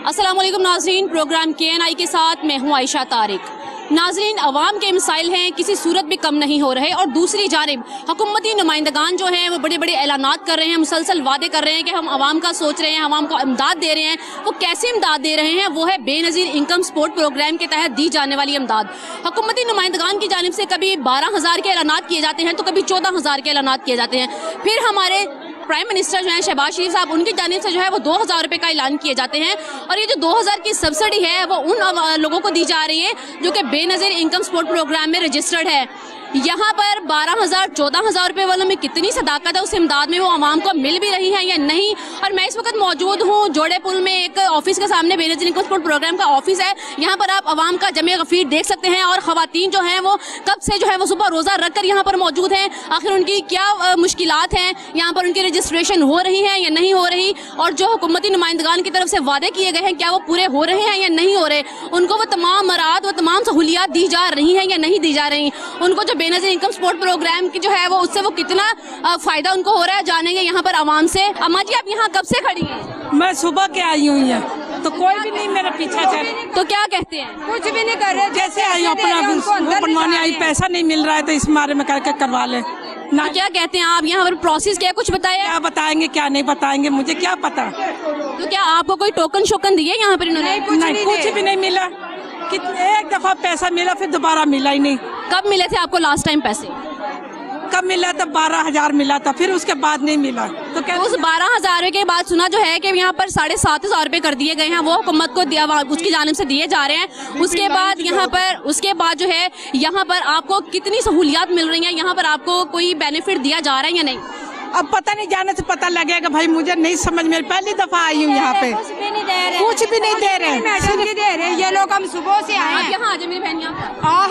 अस्सलाम वालेकुम नाज़रीन, प्रोग्राम KNI के साथ मैं हूँ आयशा तारिक। नाज़रीन, अवाम के मसाइल हैं किसी सूरत भी कम नहीं हो रहे और दूसरी जानिब हुकूमती नुमाइंदगान जो हैं वो बड़े बड़े ऐलानात कर रहे हैं, मुसलसल वादे कर रहे हैं कि हम अवाम का सोच रहे हैं, अवाम को इमदाद दे रहे हैं। वो कैसे इमदाद दे रहे हैं? वो है बेनज़ीर इनकम सपोर्ट प्रोग्राम के तहत दी जाने वाली इमदाद। हुकूमती नुमाइंदगान की जानिब से कभी 12,000 के ऐलानात किए जाते हैं तो कभी 14,000 के ऐलानात किए जाते हैं। फिर हमारे प्राइम मिनिस्टर जो है शहबाज शरीफ साहब, उनकी जानिब से जो है वो 2,000 रुपये का ऐलान किए जाते हैं। और ये जो 2,000 की सब्सिडी है वो उन लोगों को दी जा रही है जो कि बेनज़ीर इनकम सपोर्ट प्रोग्राम में रजिस्टर्ड है। यहाँ पर 12,000 14,000 रुपये वालों में कितनी सदाकत है, उस इमदाद में वो आवाम को मिल भी रही है या नहीं। और मैं इस वक्त मौजूद हूँ जोड़े पुल में, एक ऑफिस के सामने बेनज़ीर इनकम सपोर्ट प्रोग्राम का ऑफिस है। यहाँ पर आप आवाम का जमे गफीर देख सकते हैं और ख़वातीन जो हैं वो कब से जो है वो सुबह रोज़ा रख कर यहाँ पर मौजूद हैं। आखिर उनकी क्या मुश्किलात हैं, यहाँ पर उनकी रजिस्ट्रेशन हो रही है या नहीं हो रही, और जो हुकूमती नुमाइंदगान की तरफ से वादे किए गए हैं क्या वो पूरे हो रहे हैं या नहीं हो रहे, उनको वो तमाम मराद, वो तमाम सहूलियात दी जा रही हैं या नहीं दी जा रही, उनको जो बेनज़ीर इनकम सपोर्ट प्रोग्राम की जो है वो उससे वो कितना फ़ायदा उनको हो रहा है, जानेंगे यहाँ पर आवाम से। अम्मा जी, आप यहाँ कब से खड़ी हैं? मैं सुबह के आई हूँ यहाँ, तो कोई भी नहीं मेरा पीछा चल। तो क्या कहते हैं? कुछ भी नहीं कर रहे, जैसे आई अपना वो बनवाने आई, पैसा नहीं मिल रहा है तो इस बारे में करके करवा ले ना। क्या कहते हैं आप? यहाँ पर प्रोसेस क्या कुछ बताया? क्या बताएंगे क्या नहीं बताएंगे, मुझे क्या पता। तो क्या आपको कोई टोकन शोकन दिए यहाँ पर इन्होंने? नहीं, कुछ भी नहीं मिला। एक दफा पैसा मिला फिर दोबारा मिला ही नहीं। कब मिले थे आपको लास्ट टाइम पैसे? कब मिला था? 12,000 मिला था, फिर उसके बाद नहीं मिला। तो क्या उस 12,000 के बाद सुना जो है कि यहाँ पर 7,500 रुपये कर दिए गए हैं, वो हुकूमत को दिया, उसकी जानिब से दिए जा रहे हैं। उसके बाद जो है यहाँ पर आपको कितनी सहूलियात मिल रही हैं, यहाँ पर आपको कोई बेनिफिट दिया जा रहा है या नहीं? अब पता नहीं, जाने से पता लगेगा भाई, मुझे नहीं समझ में। पहली दफा आई हूँ यहाँ पे, कुछ भी नहीं दे रहे। ये लोग हम सुबह से आए हैं। यहाँ मेरी बहन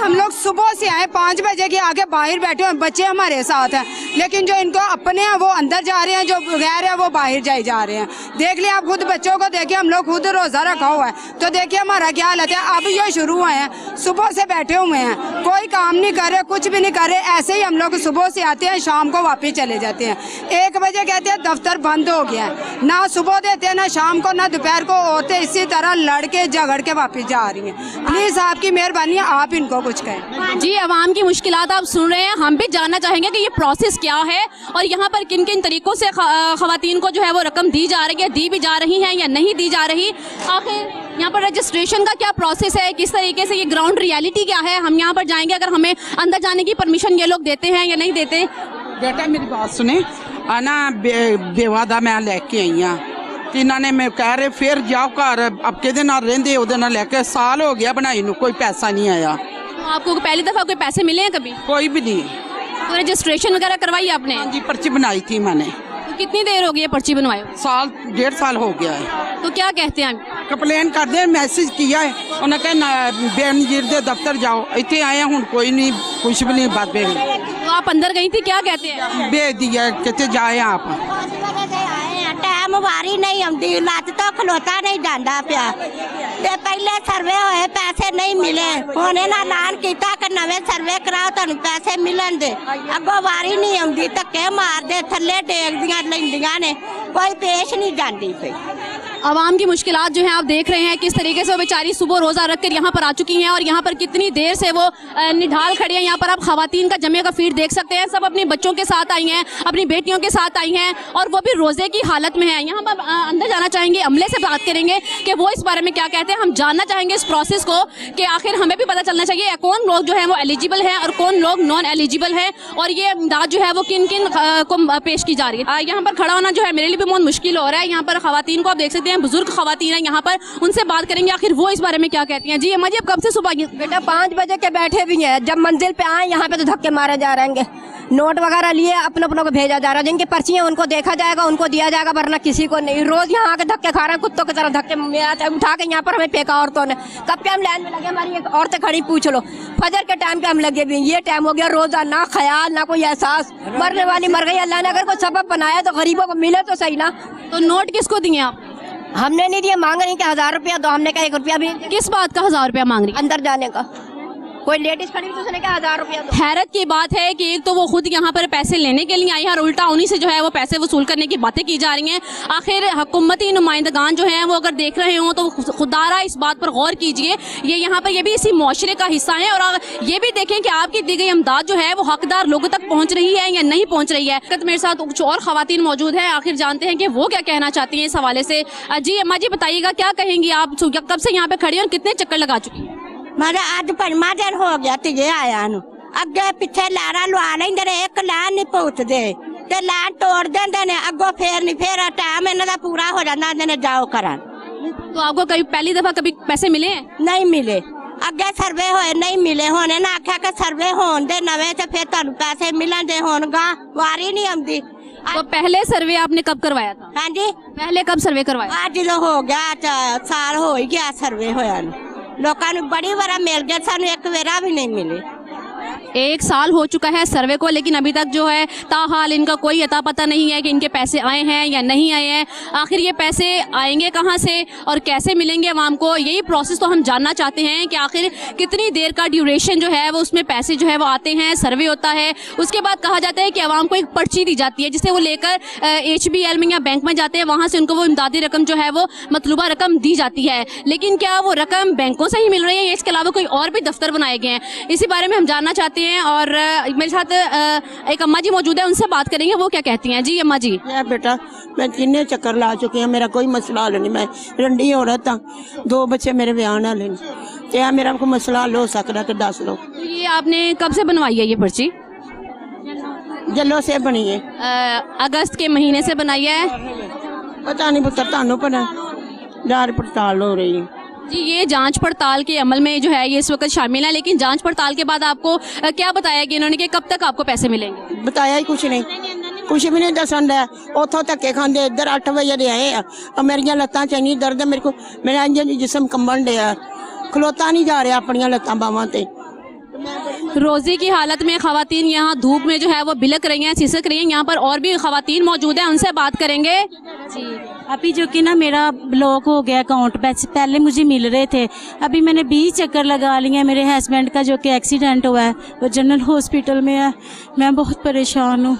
हम लोग सुबह से आए, 5 बजे के आगे बाहर बैठे हैं, बच्चे हमारे साथ हैं, लेकिन जो इनको अपने हैं वो अंदर जा रहे हैं, जो गैर है वो बाहर जाए जा रहे हैं। देख लिया आप खुद, बच्चों को देखिए, हम लोग खुद रोजा रखा हुआ है, तो देखिए हमारा क्या हालत है। अब ये शुरू हुए हैं, सुबह से बैठे हुए हैं, कोई काम नहीं कर रहे, कुछ भी नहीं कर रहे। ऐसे ही हम लोग सुबह से आते हैं, शाम को वापिस चले जाते हैं। 1 बजे कहते हैं दफ्तर बंद हो गया है, ना सुबह देते हैं, ना शाम को, ना दोपहर को। औरतें इसी तरह लड़के झगड़ के वापिस जा रही हैं। प्लीज आपकी मेहरबानी है, आप इनको कुछ कहें। जी, आवाम की मुश्किलात आप सुन रहे हैं। हम भी जानना चाहेंगे कि ये प्रोसेस क्या है और यहाँ पर किन किन तरीकों से खवातीन को जो है वो रकम दी जा रही है, दी भी जा रही है या नहीं दी जा रही। आखिर यहाँ पर रजिस्ट्रेशन का क्या प्रोसेस है, किस तरीके से ये ग्राउंड रियलिटी क्या है, हम यहाँ पर जाएंगे। अगर हमें अंदर जाने की परमिशन ये लोग देते हैं या नहीं देते? बेटा मेरी बात सुने, आना बेवादा मैं लेके आई हाँ, इन्होंने मैं कह रहे फिर जाओ घर, अब किहदे नाल रहिंदे ओहदे नाल लेके साल हो गया बनाई नूं, कोई पैसा नहीं आया। तो आपको पहली दफ़ा कोई पैसे मिले हैं कभी? कोई भी नहीं। तो रजिस्ट्रेशन वगैरह करवाई आपने? हाँ जी, पर्ची बनाई थी मैंने। तो कितनी देर हो गई है पर्ची बनवाए? 1.5 साल हो गया है। तो क्या कहते हैं? कंप्लेन कर दे, मैसेज किया है, उन्हें कहा बेनजीर दे दफ्तर जाओ, इतने आए हूँ कोई नहीं, कुछ भी नहीं बात भेज। तो आप अंदर गई थी, क्या कहते हैं? भेज दिया, कहते जाए आप। टाइम वारी नहीं आती, लत तो खलोता नहीं जाता पिया। पहले सर्वे होए पैसे नहीं मिले, हुण इन्हां ऐलान किया कि नवे सर्वे कराओ तुहानूं पैसे मिलन दे। अगों वारी नहीं आती, धक्के मारदे, थल्ले टेकदियां लैंदियां ने, कोई पेश नहीं जाती पई। आवाम की मुश्किलात जो है आप देख रहे हैं किस तरीके से वो बेचारी सुबह रोज़ा रख कर यहाँ पर आ चुकी हैं और यहाँ पर कितनी देर से वो निढाल खड़ी हैं। यहाँ पर आप खवातीन का जमे का फीड देख सकते हैं, सब अपने बच्चों के साथ आई हैं, अपनी बेटियों के साथ आई हैं और वो भी रोज़े की हालत में हैं। यहाँ पर अंदर जाना चाहेंगे, अमले से बात करेंगे कि वो इस बारे में क्या कहते हैं। हम जानना चाहेंगे इस प्रोसेस को कि आखिर हमें भी पता चलना चाहिए कौन लोग जो है वो एलिजिबल हैं और कौन लोग नॉन एलिजिबल हैं और ये इमदाद जो है वो किन किन को पेश की जा रही है। यहाँ पर खड़ा होना जो है मेरे लिए भी बहुत मुश्किल हो रहा है। यहाँ पर खवातीन को आप देख सकते हैं, बुजुर्ग खवातीन है यहाँ पर, उनसे बात करेंगे आखिर वो इस बारे में क्या कहती हैं। जी अम्मा जी, अब कब से सुबह? बेटा 5 बजे के बैठे भी हैं, जब मंजिल पे आए यहाँ पे तो धक्के मारे जा रहे हैं, नोट वगैरह लिए अपने अपनों को भेजा जा रहा है, जिनकी पर्ची है उनको देखा जाएगा, उनको दिया जाएगा, वरना किसी को नहीं। रोज यहाँ आके धक्के खा रहे हैं, कुत्तों की तरह धक्के उठा के यहाँ पर हमें फेंका औरतों ने। कब के हम लाइन में लगे, हमारी एक औरतें खड़ी, पूछ लो, फजर के टाइम पे हम लगे भी, ये टाइम हो गया, रोजा ना ख्याल ना कोई एहसास, मरने वाली मर गई। अल्लाह ने अगर कोई सबब बनाया तो गरीबों को मिले तो सही ना। तो नोट किसको दिए आप? हमने नहीं दिया, मांग रही कि 1000 रुपया दो, हमने कहा 1 रुपया भी। किस बात का 1000 रुपया मांग रही? अंदर जाने का। कोई लेडीज खड़ी तो उसने क्या 1000 रुपया दो। हैरत की बात है कि एक तो वो खुद यहाँ पर पैसे लेने के लिए आई है और उल्टा उन्हीं से जो है वो पैसे वसूल करने की बातें की जा रही हैं। आखिर हुकूमती नुमाइंदगान जो हैं वो अगर देख रहे हों तो खुदारा इस बात पर गौर कीजिए, ये यहाँ पर ये भी इसी मुआशरे का हिस्सा है और ये भी देखें कि आपकी दी गई इमदाद जो है वो हकदार लोगों तक पहुँच रही है या नहीं पहुँच रही है। मेरे साथ कुछ और खवातीन मौजूद है, आखिर जानते हैं कि वो क्या कहना चाहती हैं इस हवाले से। जी अम्मा जी बताइएगा, क्या कहेंगी आप, कब से यहाँ पे खड़ी हैं और कितने चक्कर लगा चुकी हैं? मेरा अज 5वां दिन हो गया तीजे आया नु। अगे पिछे लारा लवा लेंदे ने, एक लाइन नहीं पहुंचदे ते लाइन तोड़ देंदे ने, अगो फेर नहीं, फेर टाइम इन्हां दा पूरा हो जांदा, इन्हां ने जाओ करन। तो आपको कभी पहली दफा कभी पैसे मिले हैं? नहीं मिले, अगे सर्वे होए नहीं मिले, होने ना आख्या कि सर्वे होन दे नवे ते फिर तुहानू पैसे मिलन दे, होनगा वारी नहीं आंदी। तो पहले सर्वे आपने कब करवाया था? हाँ जी, पहले कब सर्वे करवाया? आज जो हो गया साल हो ही गया सर्वे होया नु। लोकां नू बड़ी बार मिल गया, सानू एक वेरा भी नहीं मिले। 1 साल हो चुका है सर्वे को, लेकिन अभी तक जो है ताहाल इनका कोई अता पता नहीं है कि इनके पैसे आए हैं या नहीं आए हैं। आखिर ये पैसे आएंगे कहाँ से और कैसे मिलेंगे अवाम को, यही प्रोसेस तो हम जानना चाहते हैं कि आखिर कितनी देर का ड्यूरेशन जो है वो उसमें पैसे जो है वो आते हैं, सर्वे होता है, उसके बाद कहा जाता है कि अवाम को एक पर्ची दी जाती है जिसे वो लेकर HBL में या बैंक में जाते हैं, वहाँ से उनको वो इमदादी रकम जो है वो मतलूबा रकम दी जाती है। लेकिन क्या वो रकम बैंकों से ही मिल रही है या इसके अलावा कोई और भी दफ्तर बनाए गए हैं, इसी बारे में हम जानना चाहते हैं। और मेरे साथ एक अम्मा जी मौजूद है, उनसे बात करेंगे वो क्या कहती हैं। जी अम्मा जी। बेटा मैं किन्ने चक्कर ला चुकी हूँ, मेरा कोई मसला हल नहीं, मैं रंडी औरत हाँ, 2 बच्चे मेरे ब्याह नाल हैं, क्या मेरा कोई मसला हल हो सकता तो दस लो। ये आपने कब से बनवाई है ये पर्ची? जल्लो से बनी है, अगस्त के महीने से बनाई है। पता नहीं पुत्र तानू पता, जांच पड़ताल हो रही है जी। ये जांच पड़ताल के अमल में जो है ये इस वक्त शामिल है, लेकिन जांच पड़ताल के बाद आपको क्या बताया कि इन्होंने कि कब तक आपको पैसे मिलेंगे? बताया ही कुछ नहीं, कुछ भी नहीं दसन दिया। उतों धक्के खाते इधर 8 बजे दे आए आ, मेरिया लत्तां च इन्नी दर्द है, मेरे को मेरा जिसम कंबन दिया, खलोता नहीं जा रहा अपनिया लत्तां बावां ते। रोजी की हालत में खवातीन यहाँ धूप में जो है वो बिलक रही हैं, सिसक रही हैं। यहाँ पर और भी खवातीन मौजूद हैं, उनसे बात करेंगे। जी अभी जो कि ना मेरा ब्लॉक हो गया अकाउंट, पहले मुझे मिल रहे थे, अभी मैंने 20 चक्कर लगा लिए। मेरे हस्बैंड का जो कि एक्सीडेंट हुआ है वो जनरल हॉस्पिटल में है, मैं बहुत परेशान हूँ।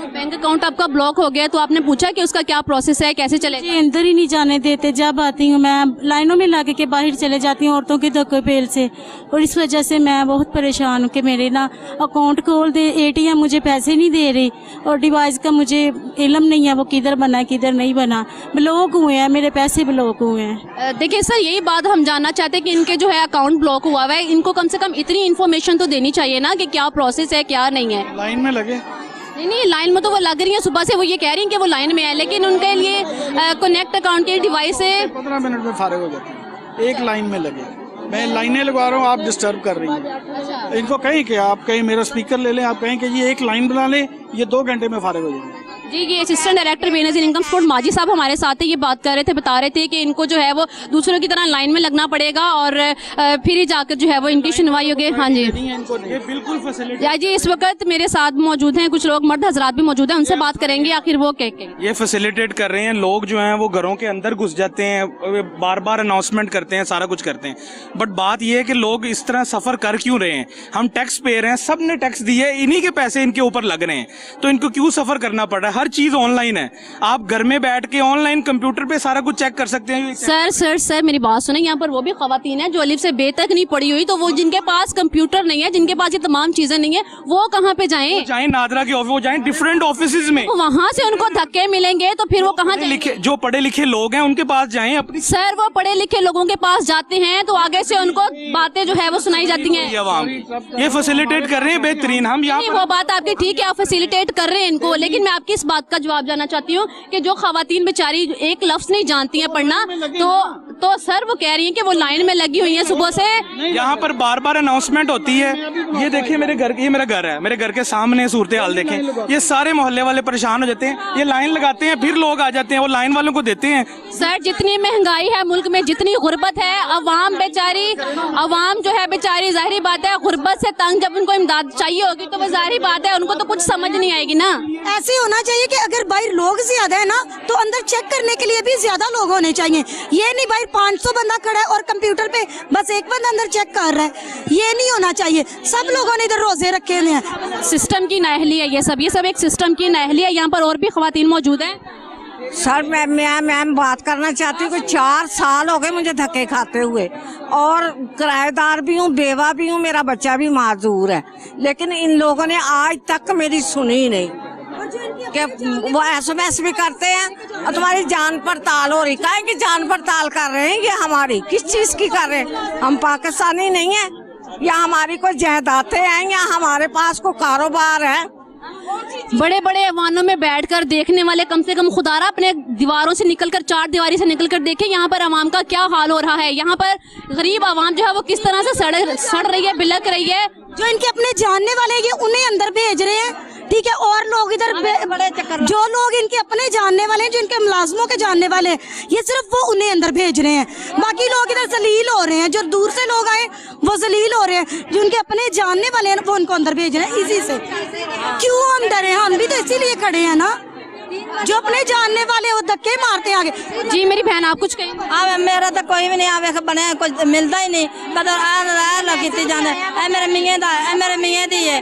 बैंक अकाउंट आपका ब्लॉक हो गया, तो आपने पूछा कि उसका क्या प्रोसेस है, कैसे चलेगा? जी अंदर ही नहीं जाने देते, जब आती हूँ मैं लाइनों में लग के बाहर चले जाती हूँ औरतों के धक्के पेल से, और इस वजह से मैं बहुत परेशान हूँ कि मेरे ना अकाउंट खोल दे, ATM मुझे पैसे नहीं दे रही, और डिवाइस का मुझे इल्म नहीं है वो किधर बना है किधर नहीं बना, ब्लॉक हुए हैं मेरे पैसे, ब्लॉक हुए हैं। देखिए सर, यही बात हम जानना चाहते हैं कि इनके जो है अकाउंट ब्लॉक हुआ है, इनको कम से कम इतनी इन्फॉर्मेशन तो देनी चाहिए ना कि क्या प्रोसेस है क्या नहीं है। लाइन में लगे? नहीं, लाइन में तो वो लग रही है सुबह से, वो ये कह रही हैं कि वो लाइन में है, लेकिन उनके लिए कनेक्ट अकाउंट के डिवाइस से 15 मिनट में फारिग हो जाते हैं। एक लाइन में लगे, मैं लाइनें लगवा रहा हूँ, आप डिस्टर्ब कर रही हैं। इनको कहें कि आप कहीं मेरा स्पीकर ले लें, आप कहें कि ये एक लाइन बना लें, ये 2 घंटे में फारिग हो जाएंगे। जी, ये assistant director Benazir income support माजी साहब हमारे साथ है, ये बात कर रहे थे, बता रहे थे कि इनको जो है वो दूसरों की तरह लाइन में लगना पड़ेगा और फिर ही जाकर जो है वो इनकी सुनवाई होगी। हाँ जी, ये बिल्कुल फैसिलिटी जी इस वक्त मेरे साथ मौजूद हैं कुछ लोग, मर्द हजरात भी मौजूद हैं, उनसे बात करेंगे आखिर वो क्या कहेंगे। ये फैसिलिटेट कर रहे हैं। लोग जो हैं वो घरों के अंदर घुस जाते हैं, बार बार अनाउंसमेंट करते हैं, सारा कुछ करते हैं, बट बात ये है कि लोग इस तरह सफर कर क्यों रहे हैं? हम टैक्स पे रहे हैं, सब ने टैक्स दिए, इन्हीं के पैसे इनके ऊपर लग रहे हैं, तो इनको क्यों सफर करना पड़ रहा है? हर चीज ऑनलाइन है, आप घर में बैठ के ऑनलाइन कंप्यूटर पे सारा कुछ चेक कर सकते हैं। सर मेरी बात सुने, यहाँ पर वो भी खवातीन है जो अलिफ से बे तक नहीं पड़ी हुई, तो वो जिनके पास कंप्यूटर नहीं है, जिनके पास ये तमाम चीजें नहीं है, वो कहाँ पे जाएं? जाएं नादरा के ऑफिस, वो जाएं डिफरेंट ऑफिसेज में, वहाँ से उनको धक्के मिलेंगे तो फिर वो कहाँ जाएंगे? जो पढ़े लिखे लोग हैं उनके पास जाएं अपनी। सर वो पढ़े लिखे लोगों के पास जाते हैं तो आगे से उनको बातें जो है वो सुनाई जाती हैं। ये फैसिलिटेट कर रहे हैं बेहतरीन। हम यहाँ वो बात आपकी ठीक है, आप फैसिलिटेट कर रहे हैं इनको, लेकिन मैं आपकी इस बात का जवाब जानना चाहती हूँ कि जो खवातीन बेचारी एक लफ्ज नहीं जानती हैं पढ़ना, तो सर वो कह रही हैं कि वो लाइन में लगी हुई हैं सुबह से। यहाँ पर बार बार अनाउंसमेंट होती है। ये देखिए मेरे घर, ये मेरा घर है, मेरे घर के सामने सूरत हाल देखें, ये सारे मोहल्ले वाले परेशान हो जाते हैं, ये लाइन लगाते हैं, फिर लोग आ जाते हैं, वो लाइन वालों को देते हैं। सर जितनी महंगाई है मुल्क में, जितनी गुर्बत है, अवाम जो है बेचारी, जाहिर बात है गुर्बत से तंग, जब उनको इमदाद चाहिए होगी तो वो जाहिर बात है उनको तो कुछ समझ नहीं आएगी ना। ऐसे होना चाहिए कि अगर भाई लोग लोग ज्यादा है ना, तो अंदर चेक करने के लिए भी ज्यादा लोग होने चाहिए। ये नहीं भाई 500 बंदा खड़ा है और कंप्यूटर पे बस एक बंदा अंदर चेक कर रहा है, ये नहीं होना चाहिए। सब लोगों ने इधर रोजे रखे हुए हैं। सिस्टम की नाअहली है ये सब एक सिस्टम की नाअहली है। यहाँ पर और भी खवातीन मौजूद हैं। सर मैं बात करना चाहती हूँ कि 4 साल हो गए मुझे धक्के खाते हुए, और किराएदार भी हूँ, बेवा भी हूँ, मेरा बच्चा भी माजूर है, लेकिन इन लोगों ने आज तक मेरी सुनी नहीं। कि वो SMS भी करते हैं और तुम्हारी जान पड़ताल हो रही, काहे की जान पड़ताल कर रहे हैं? ये हमारी किस चीज की कर रहे हैं? हम पाकिस्तानी नहीं है, या हमारी कोई जायदादें हैं, या हमारे पास कोई कारोबार है? बड़े बड़े ऐवानों में बैठकर देखने वाले कम से कम खुदारा अपने दीवारों से निकलकर, चार दीवारी से निकलकर देखें यहाँ पर आवाम का क्या हाल हो रहा है। यहाँ पर गरीब आवाम जो है वो किस तरह से सड़ रही है, बिलक रही है। जो इनके अपने जानने वाले हैं उन्हें अंदर भेज रहे हैं, ठीक है, और लोग इधर जो लोग इनके अपने जानने वाले हैं, जो इनके मुलाजमों के जानने वाले हैं, ये सिर्फ वो उन्हें अंदर भेज रहे हैं। बाकी लोग इधर जलील हो रहे हैं, जो दूर से लोग आए वो जलील हो रहे हैं, जो उनके अपने जानने वाले हैं वो उनको अंदर भेज रहे हैं। इसी से क्यों हम डरे? हम भी तो इसीलिए खड़े हैं ना, जो अपने जानने वाले वो धक्के मारते हैं आगे। जी मेरी बहन, आप कुछ कहें? अब मेरा तो कोई भी नहीं आवे बने, कुछ मिलता ही नहीं। कदर लगी जाने मेरे मियाँ दा, मेरे मियाँ दी है,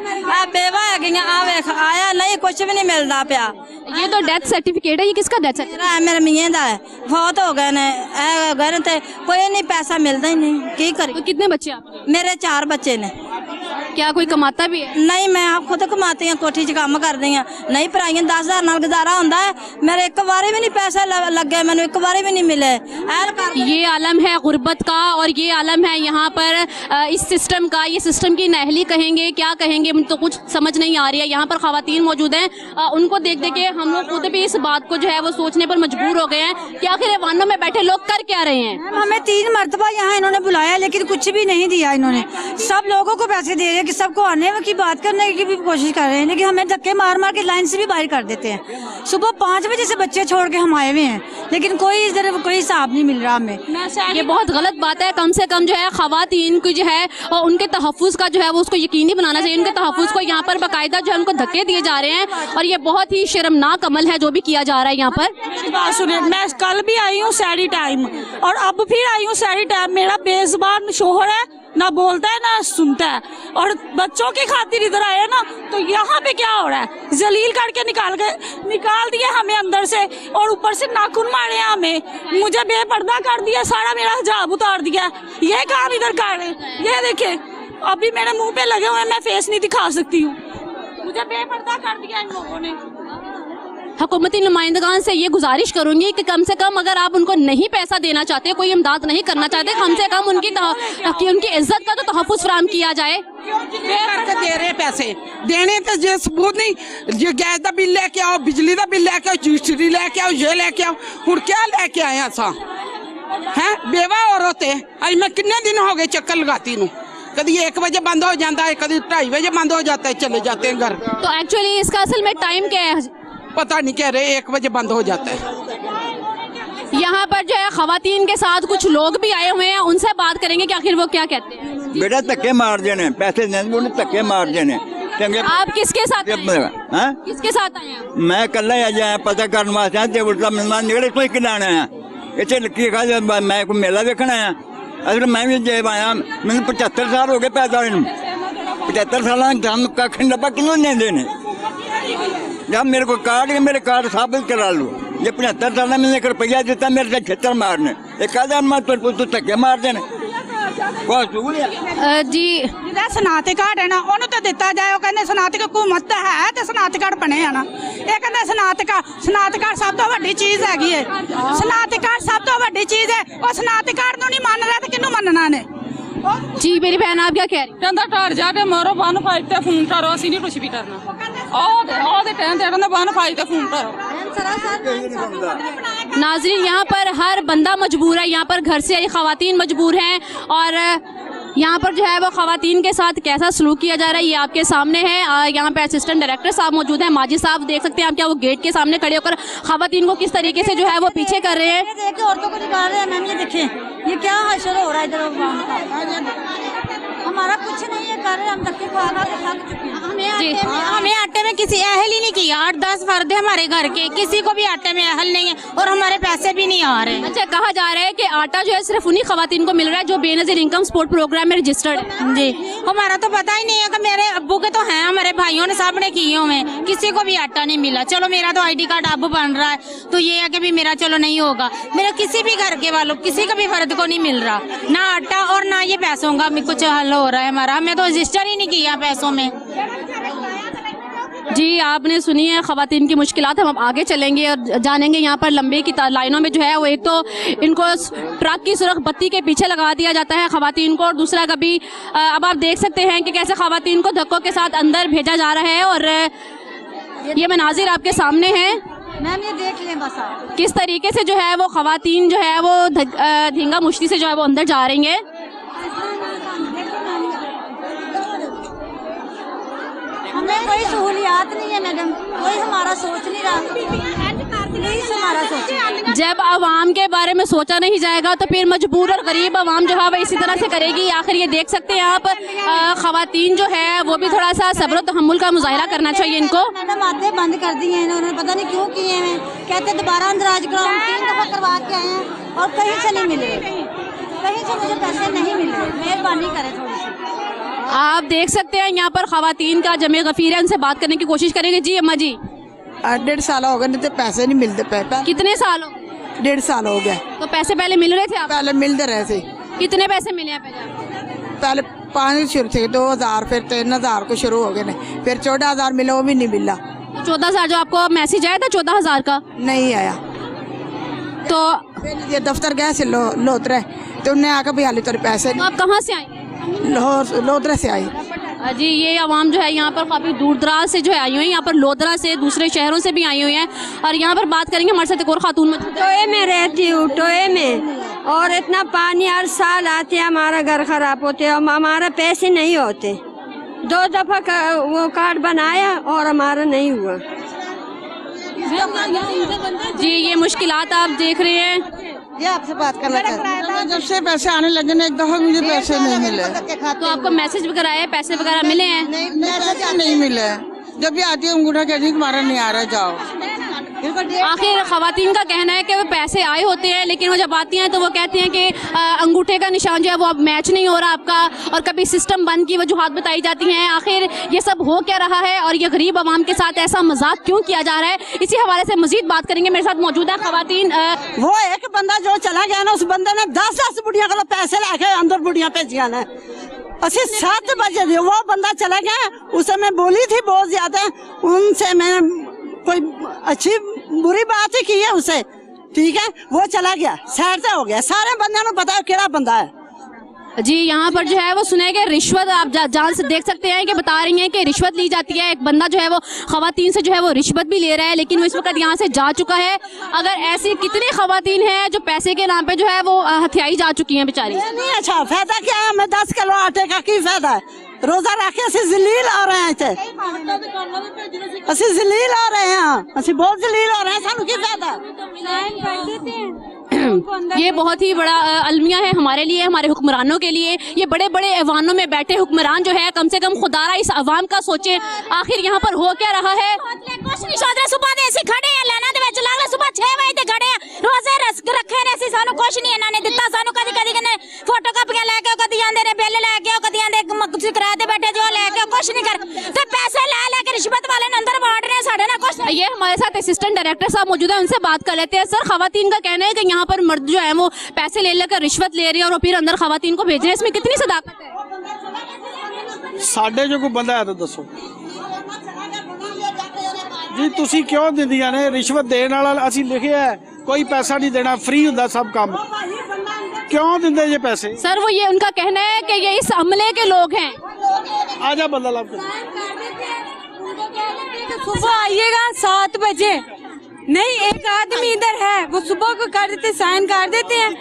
बेवा है, आवे आया नहीं, कुछ भी नहीं मिलता पिया। ये तो डेथ सर्टिफिकेट है, ये किसका डेथ सर्टिफिकेट है? मेरे मियाँ दा है, फौत हो गए ने, गए थे, कोई नहीं, पैसा मिलता ही नहीं, की करे। तो कितने बच्चे आप? मेरे 4 बच्चे ने। क्या कोई कमाता भी है? नहीं, मैं आप खुद कमाती हूँ, कोठी च काम कर दी हूँ, नहीं पढ़ाइयां 10,000 नाल गुजारा होता है। मेरे एक बारी भी नहीं पैसे लगे, मैंने एक बारी भी नहीं मिले। ये आलम है गुर्बत का, और ये आलम है यहाँ पर इस सिस्टम का। ये सिस्टम की नाअहली कहेंगे, क्या कहेंगे, तो कुछ समझ नहीं आ रही है। यहाँ पर खवातीन मौजूद हैं, उनको देख देख के हम लोग खुद भी इस बात को जो है वो सोचने पर मजबूर हो गए हैं कि आखिर वानों में बैठे लोग कर क्या रहे हैं। हमें 3 मरतबा यहाँ इन्होंने बुलाया, लेकिन कुछ भी नहीं दिया इन्होंने। सब लोगों को पैसे दे रहे हैं कि सबको आने की बात करने की भी कोशिश कर रहे हैं, लेकिन हमें धक्के मार मार के लाइन से भी बाहर कर देते हैं। सुबह 5 बजे से बच्चे छोड़ के हम आए हुए हैं, लेकिन कोई इधर कोई हिसाब नहीं मिल रहा हमें। ये बहुत गलत बात है। कम से कम जो है खवातीन की जो है और उनके तहफ़्फ़ुज़ का जो है वो उसको यकीनी बनाना चाहिए। उनके तहफ़्फ़ुज़ को यहाँ पर बाकायदा जो है उनको धक्के दिए जा रहे हैं, और ये बहुत ही शर्मनाक अमल है जो भी किया जा रहा है यहाँ पर। मेरी बात सुनिए, मैं कल भी आई हूँ सैरी टाइम, और अब फिर आई हूँ सैरी टाइम। मेरा बेज़ुबान शोहर है, ना बोलता है ना सुनता है, और बच्चों की खातिर इधर आए ना, तो यहाँ पे क्या हो रहा है? जलील करके निकाल दिया हमें अंदर से, और ऊपर से नाखून मारे हमें, मुझे बेपर्दा कर दिया, सारा मेरा हिजाब उतार दिया। ये काम इधर कर रहे हैं, ये देखे अभी मेरे मुंह पे लगे हुए, मैं फेस नहीं दिखा सकती हूँ, मुझे बेपर्दा कर दिया इन लोगों ने। हुकूमती नुमाइंदगान से ये गुजारिश करूंगी कि कम से कम अगर आप उनको नहीं पैसा देना चाहते, कोई इमदाद नहीं करना चाहते, कम से कम उनकी इज्जत का तो तहफ़्फ़ुज़ फराहम किया जाए। दे रहे पैसे देने तो जो सबूत नहीं, जो गैस का बिल लेके आओ, बिजली का बिल लेके आओ, रजिस्ट्री लेके आओ, ये लेके आओ, हुण क्या लेके आए असा है? बेवा औरत है, अज मैं कितने दिन हो गए चक्कर लगाती नू, कभी 1 बजे बंद हो जाता है, कभी 2:30 बजे बंद हो जाता है, चले जाते हैं घर। तो एक्चुअली इसका असल में टाइम क्या है? पता नहीं, कह रहे 1 बजे बंद हो जाता है। यहाँ पर जो है खवातीन के साथ कुछ लोग भी आए हुए हैं, उनसे बात करेंगे कि आखिर वो क्या कहते हैं। बेटा धक्के मार देने, पैसे देने, धक्के मार देने। आप किसके साथ हैं? किसके साथ आए हैं? मैं कल आया पता करने वास्ते, उल्टा मेहमान निकले कोई किलाना है, इतने लकी खा मैं कोई मेला देखना है। अगर मैं भी जेब आया, मैंने 75 साल हो गए पैदा हुए, 75 साल कख डब्बा क्यों नहीं देने? जब मेरे को कार्ड है, मेरे कार्ड साबित करा लो। ये 75 साल मैंने 1 रुपया देता, मेरे से 76 मारने, 1000 मार तो धक्के मार देने। जी ਸਨਾਤ ਕਾਰਡ ਹੈ ਨਾ, ਉਹਨੂੰ ਤਾਂ ਦਿੱਤਾ ਜਾਏ। ਉਹ ਕਹਿੰਦੇ ਸਨਾਤ ਹਕੂਮਤ ਹੈ ਤੇ ਸਨਾਤ ਕਾਰਡ ਬਣੇ ਆ ਨਾ, ਇਹ ਕਹਿੰਦੇ ਸਨਾਤ ਕਾਰਡ ਸਭ ਤੋਂ ਵੱਡੀ ਚੀਜ਼ ਹੈਗੀ ਹੈ। ਸਨਾਤ ਕਾਰਡ ਸਭ ਤੋਂ ਵੱਡੀ ਚੀਜ਼ ਹੈ। ਉਹ ਸਨਾਤ ਕਾਰਡ ਨੂੰ ਨਹੀਂ ਮੰਨ ਰਿਹਾ ਤੇ ਕਿਹਨੂੰ ਮੰਨਣਾ ਨੇ? जी मेरी बहन, आप क्या कह रही? ਕਹਿੰਦਾ ਘਰ ਜਾ ਕੇ ਮਾਰੋ 1-5 ਤੇ ਫੋਨ ਕਰੋ, ਅਸੀਂ ਨਹੀਂ ਕੁਝ ਵੀ ਕਰਨਾ। ਉਹਦੇ ਟਾਈਮ ਤੇ ਕਹਿੰਦਾ 1-5 ਤੇ ਫੋਨ ਕਰੋ। नाज़रीन, यहाँ पर हर बंदा मजबूर है, यहाँ पर घर से आई खवातीन मजबूर हैं, और यहाँ पर जो है वो खवातीन के साथ कैसा सलूक किया जा रहा है ये आपके सामने है। यहाँ पे असिस्टेंट डायरेक्टर साहब मौजूद हैं, माजिद साहब देख सकते हैं आप, क्या वो गेट के सामने खड़े होकर खवातीन को किस तरीके से जो है वो पीछे कर रहे हैं। देखे औरतों को निकाल रहे हैं मैम, ये देखें ये क्या हशर हो रहा है इधर। हमारा कुछ नहीं है कर रहे, हम धक्के खा के थक चुके हैं। हमें जी हमें आटे में किसी अहल ही नहीं किया। 8-10 फर्द है हमारे घर के, किसी को भी आटे में अहल नहीं है और हमारे पैसे भी नहीं आ रहे। अच्छा, कहा जा रहा है कि आटा जो है सिर्फ उन्हीं खवातीन को मिल रहा है जो बेनजीर इनकम सपोर्ट प्रोग्राम में रजिस्टर्ड है। जी, हमारा तो पता ही नहीं है कि मेरे अब्बू के तो हैं, हमारे भाइयों ने सब ने किए हुए, किसी को भी आटा नहीं मिला। चलो मेरा तो ID कार्ड अब बन रहा है तो ये है कि भी मेरा चलो नहीं होगा, मेरा किसी भी घर के वालों किसी का भी फर्द को नहीं मिल रहा, ना आटा और ना ये पैसों का कुछ हल हो रहा है हमारा। हमें तो रजिस्टर ही नहीं किया पैसों में। जी, आपने सुनी है खवातीन की मुश्किलात। हम अब आगे चलेंगे और जानेंगे यहाँ पर लंबे की लाइनों में जो है वो एक तो इनको ट्रक की सुरख बत्ती के पीछे लगा दिया जाता है खवातीन को, और दूसरा कभी अब आप देख सकते हैं कि कैसे खवातीन को धक्कों के साथ अंदर भेजा जा रहा है। और ये मनाजिर आपके सामने है, मैम ये देख लें बस आप। किस तरीके से जो है वो खवातीन जो है वो धींगा मुश्ती से जो है वो अंदर जा रही है। हमें कोई सहूलियात नहीं है मैडम, कोई हमारा सोच नहीं रहा, प्लीज हमारा सोचिए। जब आवाम के बारे में सोचा नहीं जाएगा तो फिर मजबूर और गरीब आवाम जो है वो इसी तरह से करेगी। आखिर ये देख सकते हैं आप, खवातीन जो है वो भी थोड़ा सा सब्र तहम्मुल का मुजाहिरा करना चाहिए इनको। मैडम आते बंद कर दिए हैं इन्होंने, पता नहीं क्यों किए हैं, कहते दोबारा अंदराज कराओ। 3 दफा करवा के आए हैं और कहीं से नहीं मिले, कहीं से मुझे पैसे नहीं मिले। मेहरबानी करें थोड़ी सी। आप देख सकते हैं यहाँ पर खवातीन का जमे गफीर है, उनसे बात करने की कोशिश करेंगे। जी अम्मा जी, 8-1.5 साल हो गए, नहीं तो पैसे नहीं मिलते। कितने साल हो? 1.5 साल हो गया। तो पैसे पहले मिल रहे थे आप? पहले मिलते रहे थे। कितने पैसे मिले हैं पहले? पहले 5 शुरू थे, 2000, फिर 3000 को शुरू हो गए, फिर 14,000 मिला, वो भी नहीं मिला। 14,000 जो आपको मैसेज आया था 14,000 का नहीं आया। तो ये दफ्तर गए से लोतरे, तो उन्हें आकर भी हाली तेरे पैसे। तो आप कहाँ से आई? लोतरे से आई। जी, ये आवाम जो है यहाँ पर काफ़ी दूर दराज से जो है आई हुई है, यहाँ पर लोधरा से दूसरे शहरों से भी आई हुई हैं। और यहाँ पर बात करेंगे, हमारे साथ एक और खातून मौजूद है। टोए में रहती हूँ, टोए में, और इतना पानी हर साल आते हैं, हमारा घर खराब होते हैं और हमारे पैसे नहीं होते। 2 दफा वो कार्ड बनाया और हमारा नहीं हुआ। जी, ये मुश्किलात आप देख रहे हैं। ये आपसे बात करना चाहते हैं। जब से पैसे आने लगे ना, एक दफा मुझे पैसे नहीं मिले। तो आपको मैसेज वगैरह आए, पैसे वगैरह मिले हैं? नहीं मिले। जब भी आती है अंगूठा कहती है हमारा नहीं आ रहा, जाओ। आखिर खवातीन का कहना है कि वो पैसे आए होते हैं, लेकिन वो जब आती हैं तो वो कहती हैं कि अंगूठे का निशान जो है वो अब मैच नहीं हो रहा आपका, और कभी सिस्टम बंद की वजूहात बताई जाती हैं। आखिर ये सब हो क्या रहा है और ये गरीब आवाम के साथ ऐसा मजाक क्यों किया जा रहा है, इसी हवाले से मजीद बात करेंगे। मेरे साथ मौजूद है खवातीन। वो एक बंदा जो चला गया ना, उस बंदे ने 10-10 बुढ़िया को पैसे लेके अंदर बुढ़िया भेजिया ने। 7 बजे वो बंदा चला गया, उसे मैं बोली थी बहुत ज्यादा, उनसे मैंने कोई अच्छी बुरी बात ही की है उसे, ठीक है, वो चला गया, साइड से हो गया। सारे बंदे को पता है केड़ा बंदा है। जी, यहाँ पर जो है वो सुना है कि रिश्वत, आप जान से देख सकते हैं कि बता रही हैं कि रिश्वत ली जाती है। एक बंदा जो है वो खवातीन से जो है वो रिश्वत भी ले रहा है, लेकिन वो इस वक्त यहाँ से जा चुका है। अगर ऐसी कितनी खवातीन हैं जो पैसे के नाम पे जो है वो हथियाई जा चुकी हैं बेचारी। नहीं, अच्छा फायदा क्या है, हमें 10 किलो आटे का की फायदा है? रोजा रखे असी जलील आ रहे हैं, असी जलील आ रहे हैं, असी बहुत जलील आ रहे हैं, सानू की फायदा? ये बहुत ही बड़ा अलमिया है हमारे लिए, हमारे हुक्मरानों के लिए। ये बड़े बड़े ऐवानों में बैठे हुक्मरान जो है, कम से कम खुदारा इस अवाम का सोचे। आखिर यहाँ पर हो क्या रहा है? सुबह दे ऐसे खड़े हैं, लाना दे विच लागले, सुबह 6 बजे खड़े हैं, रोजे रखे ने, ऐसे सानू कुछ नहीं इन्होंने दिता। सानू कदी कदी कने फोटो कापियां लेके, कदी आंदे ने बिल लेके, कदी आंदे कुछ किराए ते बैठे जो लेके, कुछ नहीं कर, तो पैसे लेके रिश्वत वाले ने अंदर बांट रहे हैं, साढ़े ना कुछ। ये हमारे साथ असिस्टेंट डायरेक्टर साहब मौजूद है, उनसे बात कर लेते हैं। सर, खवातीन का कहना है कि यहाँ पर मर्द जो है वो पैसे ले लेकर रिश्वत ले रही है और फिर अंदर खवातीन को भेज रहे हैं, इसमें कितनी सदाकत है? साढ़े जो कोई बंदा है तो दसो जी, तुसी क्यों दिंदियां ने रिश्वत देने वाला? असी लिखिया है कोई पैसा नहीं देना, फ्री हुंदा सब काम, क्यों दिंदे ये पैसे? सर, वो ये उनका कहना है कि ये इस अमले के लोग हैं। आजा बंदा लाभ सुबह आइएगा 7 बजे, नहीं एक आदमी इधर है, वो सुबह को कर देते, साइन कर देते हैं,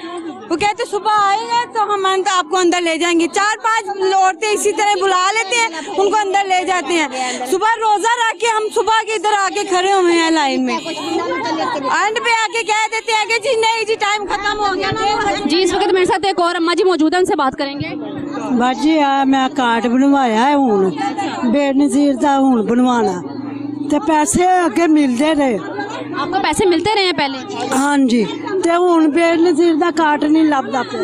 वो कहते सुबह आएगा तो हम आपको अंदर ले जाएंगे। 4-5 औरतें इसी तरह बुला लेते हैं, उनको अंदर ले जाते हैं। सुबह रोजा रख के हम सुबह के इधर आके खड़े हुए हैं लाइन में, एंड पे आके कह देते हैं कि जी नहीं जी टाइम खत्म हो गया। जी, इस वक्त मेरे साथ एक और अम्मा जी मौजूद है, उनसे बात करेंगे। ਬਾਜੀ ਆ ਮੈਂ ਕਾਰਡ ਬਣਵਾਇਆ ਹੈ ਹੁਣ ਬੇਨਜ਼ੀਰ ਦਾ ਹੁਣ ਬਣਵਾਣਾ ਤੇ ਪੈਸੇ ਅੱਗੇ ਮਿਲਦੇ ਰਹੇ आपको पैसे मिलते रहे हैं पहले? ਹਾਂਜੀ ਤੇ ਹੁਣ ਬੇਨਜ਼ੀਰ ਦਾ ਕਾਰਡ नहीं ਲੱਭਦਾ ਪਿਆ।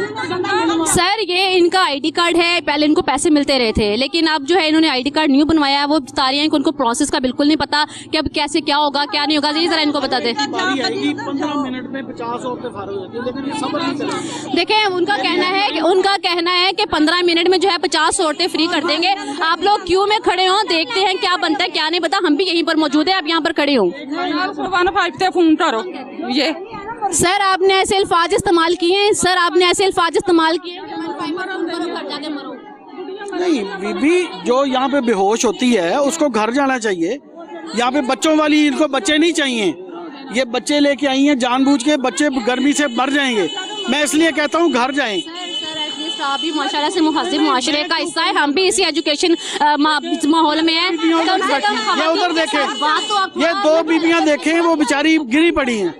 सर ये इनका आईडी कार्ड है, पहले इनको पैसे मिलते रहे थे, लेकिन अब जो है इन्होंने आईडी कार्ड न्यू बनवाया है। वो बता रही हैं कि उनको प्रोसेस का बिल्कुल नहीं पता कि अब कैसे क्या होगा क्या नहीं होगा। जी जरा इनको बता दें। 15 मिनट में 50 औरतें फारिग हो जाती हैं, लेकिन ये सब्र नहीं करेंगे। देखें उनका कहना है कि 15 मिनट में जो है 50 औरतें फ्री कर देंगे। आप लोग क्यू में खड़े हों, देखते हैं क्या बनता है क्या नहीं पता। हम भी यहीं पर मौजूद है, आप यहाँ पर खड़े हों। फोन करो ये सर आपने ऐसे अल्फाज इस्तेमाल किए हैं, सर आपने ऐसे अल्फाज इस्तेमाल किए हैं। नहीं बीबी, जो यहाँ पे बेहोश होती है उसको घर जाना चाहिए। यहाँ पे बच्चों वाली, इनको बच्चे नहीं चाहिए। ये बच्चे लेके आई हैं जानबूझ के, बच्चे गर्मी से मर जाएंगे। मैं इसलिए कहता हूँ घर जाएं। आप भी माशाल्लाह से मुहज़्ज़िब मुआशरे का हिस्सा है, हम भी इसी एजुकेशन माहौल में हैं। ये उधर देखें, ये 2 बीबियां देखें, वो बेचारी गिरी पड़ी हैं।